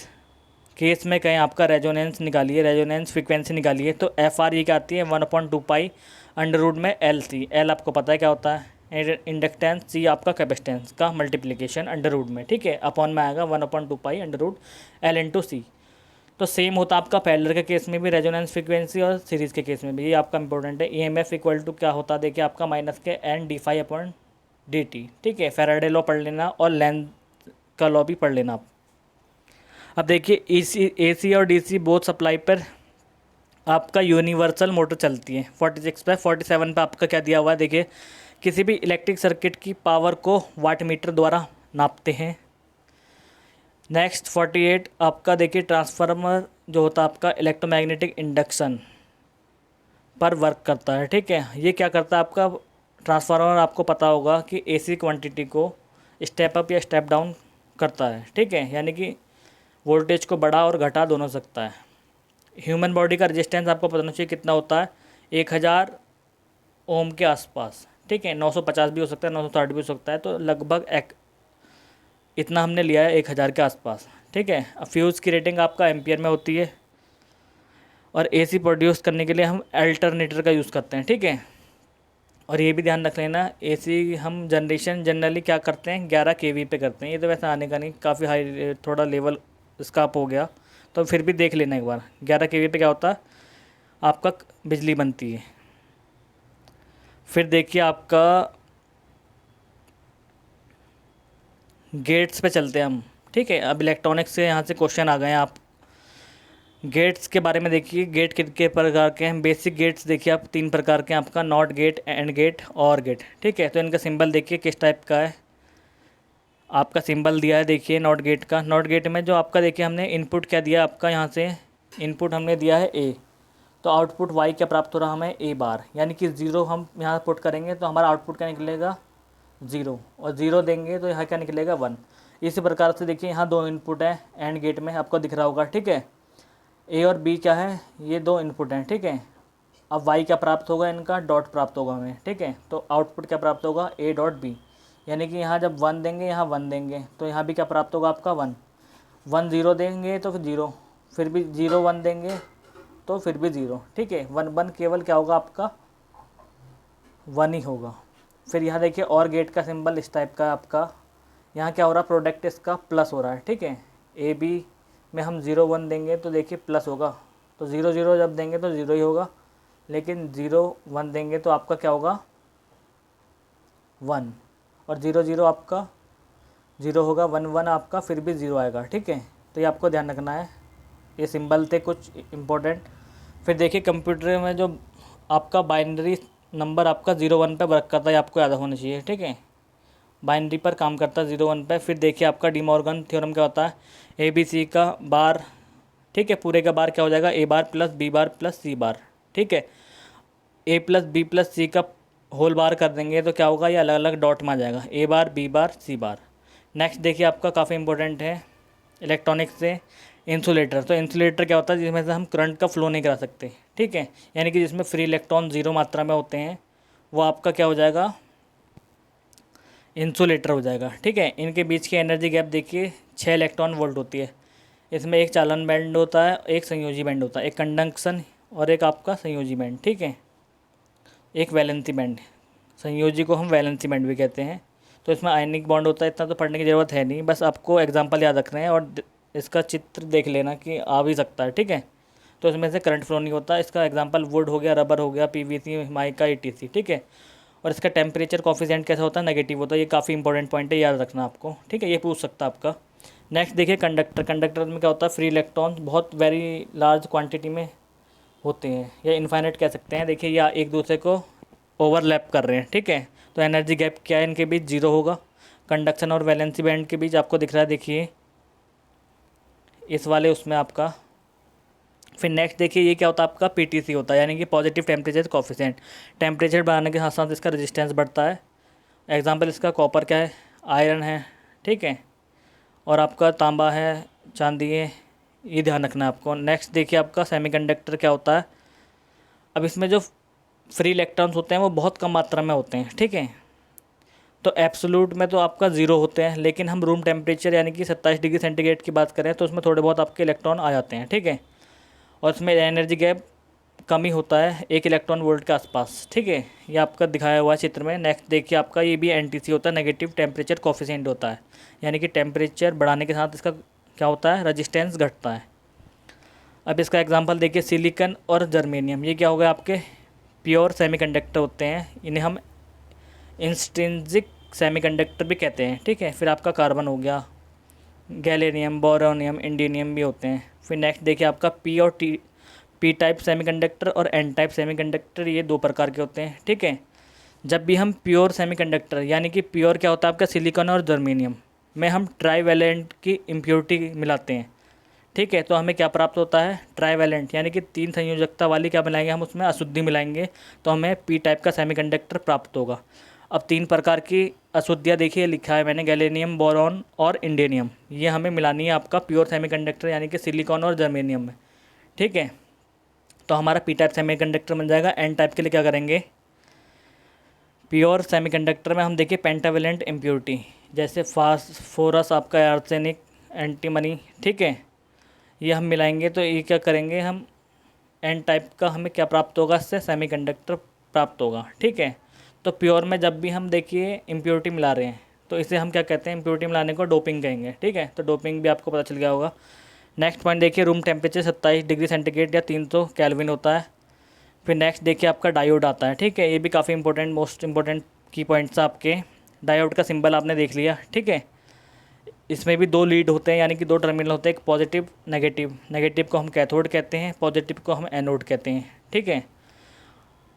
S1: केस में कहें आपका रेजोनेंस निकालिए, रेजोनेंस फ्रीक्वेंसी निकालिए, तो एफ आर ये क्या आती है, 1/2 पाई अंडर रूट में एल सी। एल आपको पता है क्या होता है, इंडक्टेंस, सी आपका कैपेसिटेंस का मल्टीप्लिकेशन अंडर रूट में, ठीक है, अपॉन में आएगा 1/2 pi under root L into C. तो सेम होता है आपका पैरेलल के केस में भी, रेजोनेंस फ्रीक्वेंसी, और सीरीज़ के केस में भी, ये आपका इंपॉर्टेंट है। E M F equal to क्या होता है, देखिए आपका माइनस के N D phi upon D T, ठीक है, फैराडे लॉ पढ़ लेना और लेंथ का लॉ भी पढ़ लेना आप। अब देखिए ए सी और डी सी बोथ सप्लाई पर आपका यूनिवर्सल मोटर चलती है। 46/47 पे आपका क्या दिया हुआ है, देखिए किसी भी इलेक्ट्रिक सर्किट की पावर को वाट मीटर द्वारा नापते हैं। नेक्स्ट 48 आपका देखिए ट्रांसफार्मर जो होता है आपका इलेक्ट्रोमैग्नेटिक इंडक्शन पर वर्क करता है, ठीक है। ये क्या करता है आपका ट्रांसफार्मर, आपको पता होगा कि एसी क्वांटिटी को स्टेप अप या स्टेप डाउन करता है, ठीक है, यानी कि वोल्टेज को बढ़ा और घटा दोनों सकता है। ह्यूमन बॉडी का रेजिस्टेंस आपको पता होना चाहिए कितना होता है, 1000 ओम के आसपास, ठीक है, 950 भी हो सकता है, 960 भी हो सकता है, तो लगभग इतना हमने लिया है 1000 के आसपास, ठीक है। अब फ्यूज़ की रेटिंग आपका एम्पियर में होती है, और एसी प्रोड्यूस करने के लिए हम अल्टरनेटर का यूज़ करते हैं, ठीक है। और ये भी ध्यान रख लेना, एसी हम जनरेशन जनरली क्या करते हैं 11 kV पे करते हैं, ये तो वैसे आने का नहीं, काफ़ी हाई थोड़ा लेवल इसका अप हो गया, तो फिर भी देख लेना एक बार 11 kV पे क्या होता है आपका बिजली बनती है। फिर देखिए आपका गेट्स पे चलते हैं हम, ठीक है। अब इलेक्ट्रॉनिक्स से यहाँ से क्वेश्चन आ गए हैं, आप गेट्स के बारे में देखिए, गेट कितने प्रकार के हैं। बेसिक गेट्स देखिए आप 3 प्रकार के हैं आपका, नॉट गेट, एंड गेट, और गेट, ठीक है। तो इनका सिंबल देखिए किस टाइप का है, आपका सिंबल दिया है देखिए नॉट गेट का। नॉट गेट में जो आपका देखिए हमने इनपुट क्या दिया आपका, यहाँ से इनपुट हमने दिया है ए, तो आउटपुट वाई क्या प्राप्त हो रहा हमें, ए बार, यानी कि ज़ीरो हम यहाँ पुट करेंगे तो हमारा आउटपुट क्या निकलेगा, ज़ीरो, और ज़ीरो देंगे तो यहाँ क्या निकलेगा 1। इसी प्रकार से देखिए यहाँ 2 इनपुट है एंड गेट में, आपको दिख रहा होगा, ठीक है। ए और बी क्या है, ये 2 इनपुट हैं, ठीक है। अब वाई क्या प्राप्त होगा, इनका डॉट प्राप्त होगा हमें, ठीक है। तो आउटपुट क्या प्राप्त होगा, ए डॉट बी, यानी कि यहाँ जब 1 देंगे, यहाँ 1 देंगे, तो यहाँ भी क्या प्राप्त होगा आपका 1। 1 0 देंगे तो फिर 0, फिर भी 0 1 देंगे तो फिर भी 0, ठीक है। 1 1 केवल क्या होगा आपका 1 ही होगा। फिर यहाँ देखिए और गेट का सिंबल इस टाइप का आपका, यहाँ क्या हो रहा है, प्रोडक्ट इसका प्लस हो रहा है, ठीक है। ए बी में हम 0 1 देंगे तो देखिए प्लस होगा, तो 0 0 जब देंगे तो 0 ही होगा, लेकिन 0 1 देंगे तो आपका क्या होगा 1, और 0 0 आपका 0 होगा, 1 1 आपका फिर भी 0 आएगा, ठीक है। तो ये आपको ध्यान रखना है, ये सिंबल थे कुछ इम्पोर्टेंट। फिर देखिए कंप्यूटर में जो आपका बाइनरी नंबर आपका 0 1 पे वर्क करता है, आपको याद होना चाहिए, ठीक है, बाइनरी पर काम करता है 0 1 पे। फिर देखिए आपका डिमॉर्गन थ्योरम क्या होता है, ए बी सी का बार, ठीक है, पूरे का बार क्या हो जाएगा, ए बार प्लस बी बार प्लस सी बार, ठीक है। ए प्लस बी प्लस सी का होल बार कर देंगे तो क्या होगा, ये अलग अलग डॉट में आ जाएगा, ए बार बी बार सी बार। नेक्स्ट देखिए आपका काफ़ी इंपॉर्टेंट है इलेक्ट्रॉनिक्स से, इंसुलेटर। तो इंसुलेटर क्या होता है, जिसमें से हम करंट का फ्लो नहीं करा सकते, ठीक है, यानी कि जिसमें फ्री इलेक्ट्रॉन 0 मात्रा में होते हैं, वो आपका क्या हो जाएगा, इंसुलेटर हो जाएगा, ठीक है। इनके बीच की एनर्जी गैप देखिए 6 इलेक्ट्रॉन वोल्ट होती है। इसमें एक चालन बैंड होता है, एक संयोजी बैंड होता है, एक कंडक्शन और एक आपका संयोजी बैंड, ठीक है, एक वैलेंसी बैंड। संयोजी को हम वैलेंसी बैंड भी कहते हैं। तो इसमें आयनिक बॉन्ड होता है, इतना तो पढ़ने की ज़रूरत है नहीं, बस आपको एग्जांपल याद रखना है और इसका चित्र देख लेना कि आ भी सकता है, ठीक है। तो इसमें से करंट फ्लो नहीं होता, इसका एग्जांपल वुड हो गया, रबर हो गया, पीवीसी, माइका, ईटीसी, ठीक है। और इसका टेम्परेचर कॉफिशिएंट कैसा होता है, नेगेटिव होता है। ये काफ़ी इंपॉर्टेंट पॉइंट है, याद रखना आपको, ठीक है, ये पूछ सकता है आपका। नेक्स्ट देखिए कंडक्टर। कंडक्टर में क्या होता है, फ्री इलेक्ट्रॉन बहुत वेरी लार्ज क्वांटिटी में होते हैं, या इनफाइनाइट कह सकते हैं। देखिए या एक दूसरे को ओवरलैप कर रहे हैं, ठीक है। तो एनर्जी गैप क्या है, इनके बीच जीरो होगा। कंडक्शन और वैलेंसी बैंड के बीच आपको दिख रहा है, देखिए इस वाले उसमें आपका। फिर नेक्स्ट देखिए ये क्या होता है आपका, पीटीसी होता है, यानी कि पॉजिटिव टेम्परेचर कॉफिशिएंट। टेम्परेचर बढ़ाने के साथ साथ इसका रेजिस्टेंस बढ़ता है। एग्जांपल इसका कॉपर क्या है, आयरन है, ठीक है, और आपका तांबा है, चांदी है, ये ध्यान रखना है आपको। नेक्स्ट देखिए आपका सेमीकंडक्टर क्या होता है। अब इसमें जो फ्री इलेक्ट्रॉन्स होते हैं वो बहुत कम मात्रा में होते हैं, ठीक है। तो एब्सोल्यूट में तो आपका ज़ीरो होते हैं, लेकिन हम रूम टेम्परेचर यानी कि 27 डिग्री सेंटीग्रेड की बात करें तो उसमें थोड़े बहुत आपके इलेक्ट्रॉन आ जाते हैं, ठीक है। और इसमें एनर्जी गैप कम ही होता है, 1 इलेक्ट्रॉन वोल्ट के आसपास, ठीक है। ये आपका दिखाया हुआ है चित्र में। नेक्स्ट देखिए आपका ये भी एनटीसी होता है, नेगेटिव टेम्परेचर कॉफिशिएंट होता है, यानी कि टेम्परेचर बढ़ाने के साथ इसका क्या होता है, रेजिस्टेंस घटता है। अब इसका एग्जांपल देखिए सिलिकॉन और जर्मेनियम, ये क्या हो गए आपके प्योर सेमीकंडक्टर होते हैं, इन्हें हम इंस्ट्रिंसिक सेमीकंडक्टर भी कहते हैं, ठीक है। फिर आपका कार्बन हो गया, गैलेनियम, बोरोनियम, इंडियम भी होते हैं। फिर नेक्स्ट देखिए आपका पी टाइप सेमीकंडक्टर और एन टाइप सेमीकंडक्टर, ये 2 प्रकार के होते हैं, ठीक है। जब भी हम प्योर सेमीकंडक्टर यानी कि प्योर क्या होता है आपका सिलिकॉन और जर्मेनियम में हम ट्राईवैलेंट की इम्प्योरिटी मिलाते हैं, ठीक है, तो हमें क्या प्राप्त होता है, ट्राईवैलेंट, यानी कि 3 संयोजकता वाली क्या मिलाएंगे हम, उसमें अशुद्धि मिलाएंगे, तो हमें पी टाइप का सेमीकंडक्टर प्राप्त होगा। अब 3 प्रकार की अशुद्धियाँ देखिए लिखा है मैंने, गैलेनियम, बोरॉन और इंडियम, ये हमें मिलानी है आपका प्योर सेमीकंडक्टर यानी कि सिलिकॉन और जर्मेनियम में, ठीक है। तो हमारा पी टाइप सेमीकंडक्टर बन जाएगा। एन टाइप के लिए क्या करेंगे, प्योर सेमीकंडक्टर में हम देखिए पेंटावेलेंट इम्प्योरिटी, जैसे फास्फोरस आपका, आर्सेनिक, एंटीमनी, ठीक है, ये हम मिलाएंगे तो ये क्या करेंगे हम, एन टाइप का हमें क्या प्राप्त होगा, इससे सेमीकंडक्टर प्राप्त होगा, ठीक है। तो प्योर में जब भी हम देखिए इम्प्योरिटी मिला रहे हैं तो इसे हम क्या कहते हैं, इम्प्योरिटी मिलाने को डोपिंग कहेंगे, ठीक है। तो डोपिंग भी आपको पता चल गया होगा। नेक्स्ट पॉइंट देखिए रूम टेम्परेचर 27 डिग्री सेंटीग्रेड या 300 केल्विन होता है। फिर नेक्स्ट देखिए आपका डायोड आता है, ठीक है, ये भी काफ़ी इंपॉर्टेंट, मोस्ट इंपॉर्टेंट की पॉइंट्स आपके। डायोड का सिंबल आपने देख लिया, ठीक है। इसमें भी 2 लीड होते हैं, यानी कि 2 टर्मिनल होते हैं, एक पॉजिटिव नेगेटिव। नेगेटिव को हम कैथोड कहते हैं, पॉजिटिव को हम एनोड कहते हैं, ठीक है।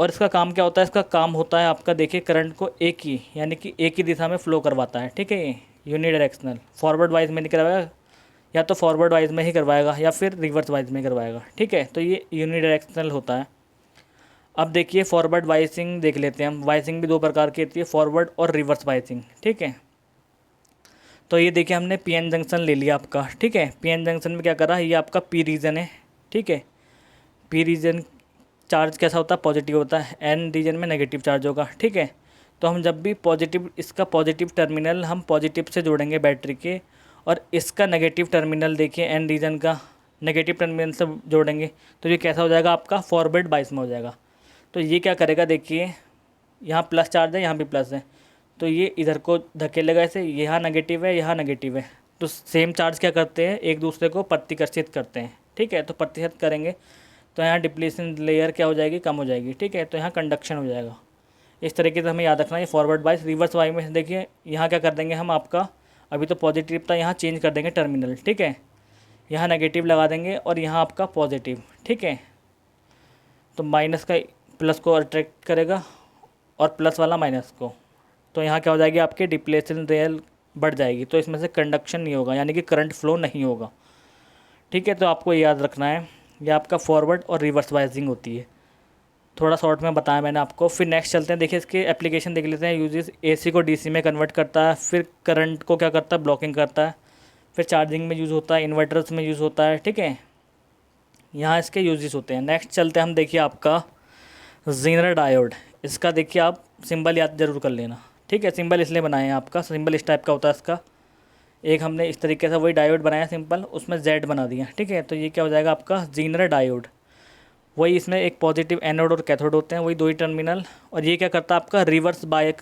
S1: और इसका काम क्या होता है, इसका काम होता है आपका देखिए करंट को एक ही यानी कि एक ही दिशा में फ्लो करवाता है, ठीक है। ये यूनिडायरेक्शनल, फॉरवर्ड वाइज में नहीं करवाएगा, या तो फॉरवर्ड वाइज में ही करवाएगा या फिर रिवर्स वाइज में करवाएगा, ठीक है। तो ये यूनिडायरेक्शनल होता है। अब देखिए फॉरवर्ड वाइसिंग देख लेते हैं हम। वाइसिंग भी 2 प्रकार की होती है, फॉरवर्ड और रिवर्स वाइसिंग, ठीक है। तो ये देखिए हमने पीएन जंक्शन ले लिया आपका, ठीक है। पीएन जंक्शन में क्या करा, ये आपका पी रीजन है, ठीक है। पी रीजन चार्ज कैसा होता है, पॉजिटिव होता है, एन रीजन में नेगेटिव चार्ज होगा, ठीक है। तो हम जब भी पॉजिटिव, इसका पॉजिटिव टर्मिनल हम पॉजिटिव से जोड़ेंगे बैटरी के, और इसका नेगेटिव टर्मिनल देखिए एन रीजन का नेगेटिव टर्मिनल से जोड़ेंगे, तो ये कैसा हो जाएगा आपका, फॉरवर्ड बाइस में हो जाएगा। तो ये क्या करेगा, देखिए यहाँ प्लस चार्ज है, यहाँ भी प्लस है, तो ये इधर को धकेलेगा ऐसे, यहाँ नेगेटिव है, यहाँ नेगेटिव है, तो सेम चार्ज क्या करते हैं, एक दूसरे को प्रतिकर्षित करते हैं, ठीक है। तो प्रतिशत करेंगे तो यहाँ डिप्लीशन लेयर क्या हो जाएगी, कम हो जाएगी, ठीक है। तो यहाँ कंडक्शन हो जाएगा। इस तरीके से हमें याद रखना है फॉरवर्ड बाइस। रिवर्स वाई में देखिए यहाँ क्या कर देंगे हम, आपका अभी तो पॉजिटिव था, यहाँ चेंज कर देंगे टर्मिनल, ठीक है। यहाँ नेगेटिव लगा देंगे और यहाँ आपका पॉजिटिव, ठीक है। तो माइनस का प्लस को अट्रैक्ट करेगा और प्लस वाला माइनस को, तो यहाँ क्या हो जाएगी आपके डिप्लेशन लेयर बढ़ जाएगी, तो इसमें से कंडक्शन नहीं होगा, यानी कि करंट फ्लो नहीं होगा, ठीक है। तो आपको याद रखना है, ये आपका फॉरवर्ड और रिवर्स वाइजिंग होती है। थोड़ा शॉर्ट में बताया मैंने आपको। फिर नेक्स्ट चलते हैं, देखिए इसके एप्लीकेशन देख लेते हैं। यूजेस, एसी को डीसी में कन्वर्ट करता है, फिर करंट को क्या करता है, ब्लॉकिंग करता है, फिर चार्जिंग में यूज़ होता है, इन्वर्टर्स में यूज़ होता है, ठीक है। यहाँ इसके यूजेस होते हैं। नेक्स्ट चलते हैं हम, देखिए आपका ज़ीनर डायोड। इसका देखिए आप सिंबल याद जरूर कर लेना, ठीक है। सिंबल इसलिए बनाए हैं, आपका सिंबल इस टाइप का होता है इसका। एक हमने इस तरीके से वही डायोड बनाया सिंपल, उसमें जेड बना दिया, ठीक है। तो ये क्या हो जाएगा आपका ज़ीनर डायोड। वही इसमें एक पॉजिटिव एनोड और कैथोड होते हैं, वही 2 ही टर्मिनल। और ये क्या करता है आपका रिवर्स बायक,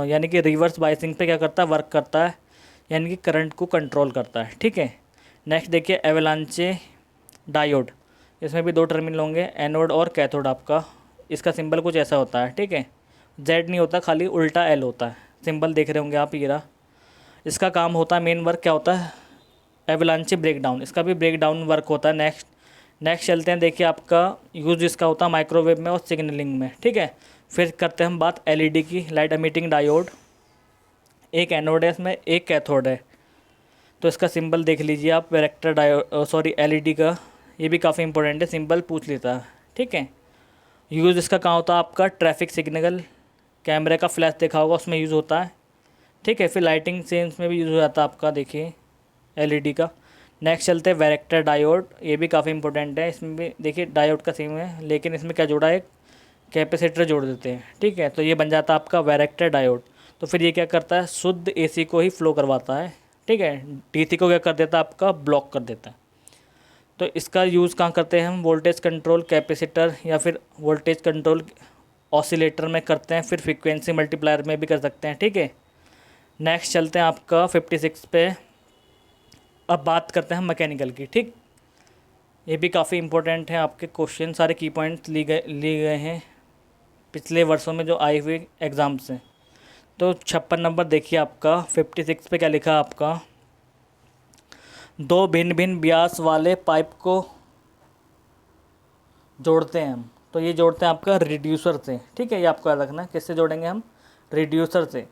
S1: यानी कि रिवर्स बायसिंग पे क्या करता है, वर्क करता है, यानी कि करंट को कंट्रोल करता है, ठीक है। नेक्स्ट देखिए एवलांचे डायोड। इसमें भी 2 टर्मिनल होंगे, एनोड और कैथोड आपका। इसका सिंबल कुछ ऐसा होता है, ठीक है। जेड नहीं होता, खाली उल्टा एल होता है। सिंबल देख रहे होंगे आप, ये रहा। इसका काम होता है, मेन वर्क क्या होता है, एवलांची ब्रेकडाउन, इसका भी ब्रेकडाउन वर्क होता है। नेक्स्ट चलते हैं, देखिए आपका यूज़ इसका होता है माइक्रोवेव में और सिग्नलिंग में, ठीक है। फिर करते हैं हम बात एलईडी की, लाइट एमिटिंग डायोड। एक एनोड है इसमें, एक कैथोड है। तो इसका सिंबल देख लीजिए आप, वेरेक्टर डायोड, सॉरी एलईडी का, ये भी काफ़ी इंपॉर्टेंट है, सिंबल पूछ लेता है, ठीक है। यूज़ इसका कहाँ होता है आपका, ट्रैफिक सिग्नल, कैमरे का फ्लैश देखा होगा उसमें यूज़ होता है, ठीक है। फिर लाइटिंग सेंस में भी यूज़ हो जाता है आपका, देखिए एलईडी का। नेक्स्ट चलते हैं वेरेक्टर डायोड, ये भी काफ़ी इंपॉर्टेंट है। इसमें भी देखिए डायोड का सेम है, लेकिन इसमें क्या जोड़ा है, कैपेसिटर जोड़ देते हैं, ठीक है। तो ये बन जाता है आपका वेरेक्टर डायोड। तो फिर ये क्या करता है, शुद्ध एसी को ही फ्लो करवाता है, ठीक है। डीसी को क्या कर देता है आपका, ब्लॉक कर देता है। तो इसका यूज़ कहाँ करते हैं हम, वोल्टेज कंट्रोल कैपेसिटर या फिर वोल्टेज कंट्रोल ऑसिलेटर में करते हैं, फिर फ्रीक्वेंसी मल्टीप्लायर में भी कर सकते हैं, ठीक है। नेक्स्ट चलते हैं आपका 56 पे। अब बात करते हैं हम मैकेनिकल की, ठीक। ये भी काफ़ी इंपॉर्टेंट है, आपके क्वेश्चन सारे की पॉइंट्स लिए गए हैं पिछले वर्षों में जो आए हुए एग्ज़ाम से। तो 56 नंबर देखिए आपका, 56 पे क्या लिखा है आपका, दो भिन्न भिन्न व्यास वाले पाइप को जोड़ते हैं हम। तो ये जोड़ते हैं आपका रिड्यूसर से, ठीक है। ये आपको याद रखना है, किससे जोड़ेंगे हम, रिड्यूसर से।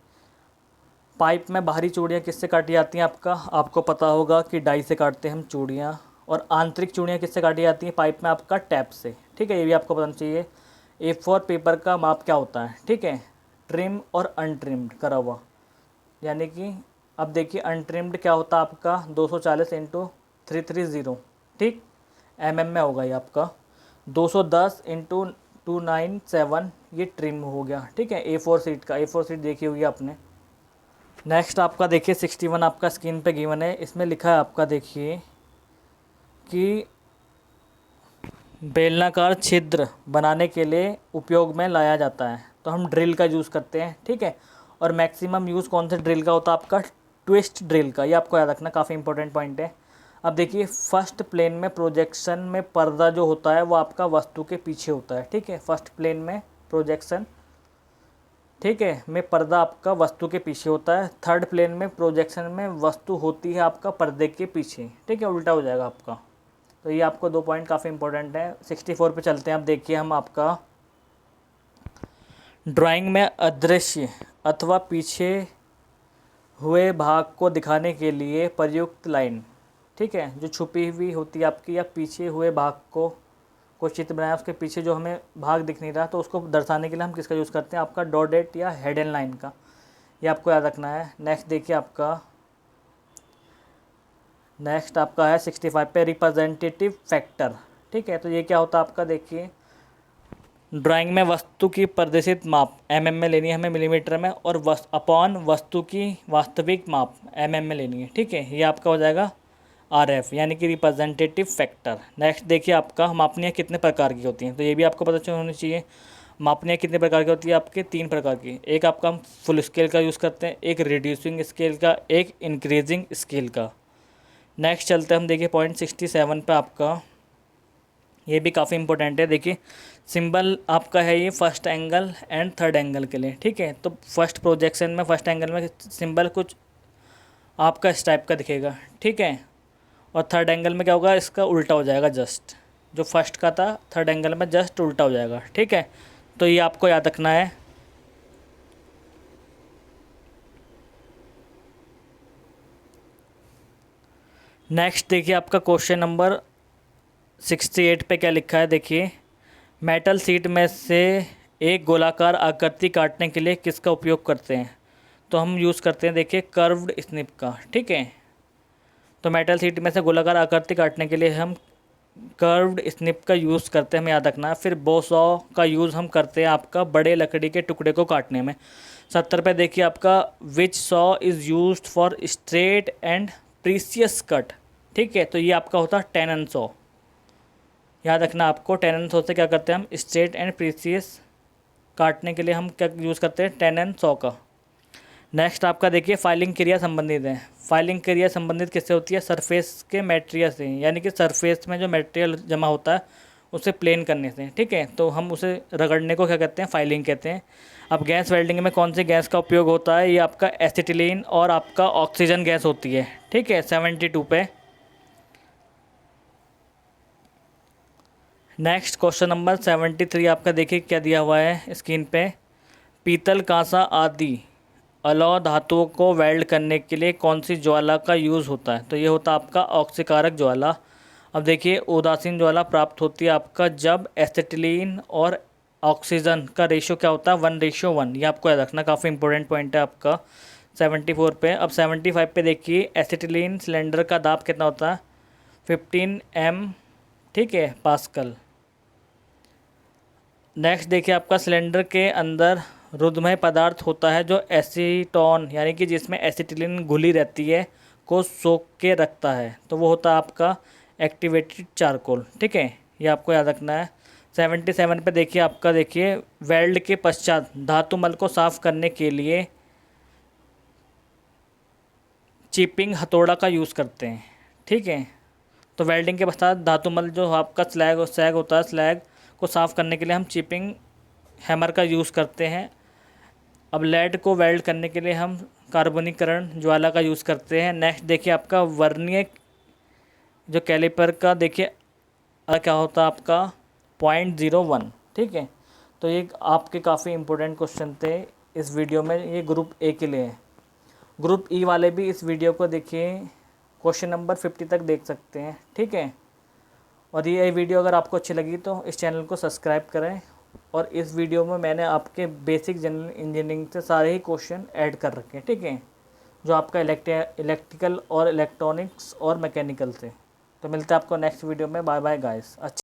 S1: पाइप में बाहरी चूड़ियाँ किससे काटी जाती हैं आपका, आपको पता होगा कि डाई से काटते हैं हम चूड़ियाँ। और आंतरिक चूड़ियाँ किससे काटी जाती हैं पाइप में, आपका टैप से, ठीक है। ये भी आपको पता चाहिए। A4 पेपर का माप क्या होता है, ठीक है, ट्रिम और अनट्रिम्ड करा हुआ। यानी कि अब देखिए अनट्रिम्ड क्या होता है आपका, 240 इंटू 330, ठीक, में होगा ये आपका। 210 इंटू 297 ये ट्रिम हो गया, ठीक है। A4 सीट का, A4 सीट देखी होगी आपने। नेक्स्ट आपका देखिए 61 आपका स्क्रीन पे गिवन है, इसमें लिखा है आपका, देखिए कि बेलनाकार छिद्र बनाने के लिए उपयोग में लाया जाता है। तो हम ड्रिल का यूज़ करते हैं, ठीक है। और मैक्सिमम यूज़ कौन से ड्रिल का होता है आपका, ट्विस्ट ड्रिल का। ये आपको याद रखना, काफ़ी इंपॉर्टेंट पॉइंट है। अब देखिए फर्स्ट प्लेन में प्रोजेक्शन में पर्दा जो होता है वो आपका वस्तु के पीछे होता है, ठीक है। फर्स्ट प्लेन में प्रोजेक्शन, ठीक है, में पर्दा आपका वस्तु के पीछे होता है। थर्ड प्लेन में प्रोजेक्शन में वस्तु होती है आपका पर्दे के पीछे, ठीक है, उल्टा हो जाएगा आपका। तो ये आपको 2 पॉइंट काफ़ी इंपॉर्टेंट है। 64 पे चलते हैं। अब देखिए हम आपका ड्राइंग में अदृश्य अथवा पीछे हुए भाग को दिखाने के लिए प्रयुक्त लाइन, ठीक है, जो छुपी हुई होती है आपकी या पीछे हुए भाग को कोई चित्र बनाया, उसके पीछे जो हमें भाग दिख नहीं रहा, तो उसको दर्शाने के लिए हम किसका यूज़ करते हैं, आपका डॉटेड या हेडन लाइन का। ये आपको याद रखना है। नेक्स्ट देखिए आपका, नेक्स्ट आपका है 65 पे रिप्रेजेंटेटिव फैक्टर, ठीक है। तो ये क्या होता है आपका, देखिए ड्राइंग में वस्तु की प्रदर्शित माप में लेनी है हमें, मिलीमीटर में, और अपॉन वस्तु की वास्तविक माप में लेनी है, ठीक है। ये आपका हो जाएगा RF, यानी कि रिप्रेजेंटेटिव फैक्टर। नेक्स्ट देखिए आपका, मापनियाँ कितने प्रकार की होती हैं, तो ये भी आपको पता होनी चाहिए। मापनियाँ कितने प्रकार की होती है आपके, 3 प्रकार की। एक आपका हम फुल स्केल का यूज़ करते हैं, एक रिड्यूसिंग स्केल का, एक इंक्रीजिंग स्केल का। नेक्स्ट चलते हैं हम, देखिए पॉइंट 67 पे आपका, ये भी काफ़ी इंपॉर्टेंट है। देखिए सिंबल आपका है ये first angle and third angle के लिए, ठीक है। तो फर्स्ट प्रोजेक्शन में फर्स्ट एंगल में सिंबल कुछ आपका इस टाइप का दिखेगा, ठीक है। और थर्ड एंगल में क्या होगा, इसका उल्टा हो जाएगा, जस्ट जो फर्स्ट का था थर्ड एंगल में जस्ट उल्टा हो जाएगा, ठीक है। तो ये आपको याद रखना है। नेक्स्ट देखिए आपका क्वेश्चन नंबर 68 पे क्या लिखा है, देखिए मेटल सीट में से एक गोलाकार आकृति काटने के लिए किसका उपयोग करते हैं, तो हम यूज़ करते हैं देखिए कर्व्ड स्निप का, ठीक है। तो मेटल सीट में से गोलाकार आकृति काटने के लिए हम कर्व्ड स्निप का यूज़ करते हैं, हमें याद रखना है। फिर बो सॉ का यूज़ हम करते हैं आपका बड़े लकड़ी के टुकड़े को काटने में। 70 पे देखिए आपका which saw is used for straight and precious cut, ठीक है। तो ये आपका होता है टेनन सॉ, याद रखना आपको। टेनन सॉ से क्या करते हैं हम, स्ट्रेट एंड प्रीसियस काटने के लिए हम क्या यूज़ करते हैं, टेनन सॉ का। नेक्स्ट आपका देखिए फाइलिंग क्रिया संबंधित है। फाइलिंग क्रिया संबंधित किससे होती है, सरफेस के मटेरियल से, यानी कि सरफेस में जो मटेरियल जमा होता है उसे प्लेन करने से, ठीक है। तो हम उसे रगड़ने को क्या कहते हैं, फाइलिंग कहते हैं। अब गैस वेल्डिंग में कौन सी गैस का उपयोग होता है, ये आपका एसिटिलीन और आपका ऑक्सीजन गैस होती है, ठीक है। 72 पे नेक्स्ट क्वेश्चन नंबर 73 आपका देखिए क्या दिया हुआ है स्क्रीन पे। पीतल, कांसा आदि अलौह धातुओं को वेल्ड करने के लिए कौन सी ज्वाला का यूज़ होता है, तो ये होता है आपका ऑक्सीकारक ज्वाला। अब देखिए उदासीन ज्वाला प्राप्त होती है आपका जब एसिटिलीन और ऑक्सीजन का रेशियो क्या होता है, 1:1। ये आपको याद रखना, काफ़ी इंपॉर्टेंट पॉइंट है आपका 74 पे। अब 75 पे देखिए एसिटिलीन सिलेंडर का दाब कितना होता है, 15 m, ठीक है, पास्कल। नेक्स्ट देखिए आपका सिलेंडर के अंदर रुद्धमय पदार्थ होता है जो एसीटोन यानी कि जिसमें एसिटिलीन घुली रहती है को सोख के रखता है, तो वो होता है आपका एक्टिवेटेड चारकोल, ठीक है। ये आपको याद रखना है। 77 पे देखिए आपका देखिए वेल्ड के पश्चात धातु मल को साफ करने के लिए चिपिंग हथौड़ा का यूज़ करते हैं, ठीक है। तो वेल्डिंग के पश्चात धातु मल जो आपका स्लैग होता है, स्लैग को साफ़ करने के लिए हम चिपिंग हैमर का यूज़ करते हैं। अब लेड को वेल्ड करने के लिए हम कार्बनीकरण ज्वाला का यूज़ करते हैं। नेक्स्ट देखिए आपका वर्नियर जो कैलिपर का देखिए क्या होता है आपका 0.01, ठीक है। तो ये आपके काफ़ी इंपॉर्टेंट क्वेश्चन थे इस वीडियो में, ये ग्रुप ए के लिए है। ग्रुप ई वाले भी इस वीडियो को देखिए, क्वेश्चन नंबर 50 तक देख सकते हैं, ठीक है। और ये वीडियो अगर आपको अच्छी लगी तो इस चैनल को सब्सक्राइब करें। और इस वीडियो में मैंने आपके बेसिक जनरल इंजीनियरिंग से सारे ही क्वेश्चन ऐड कर रखे हैं, ठीक है, जो आपका इलेक्ट्रिकल और इलेक्ट्रॉनिक्स और मैकेनिकल से। तो मिलते हैं आपको नेक्स्ट वीडियो में। Bye bye guys. अच्छा।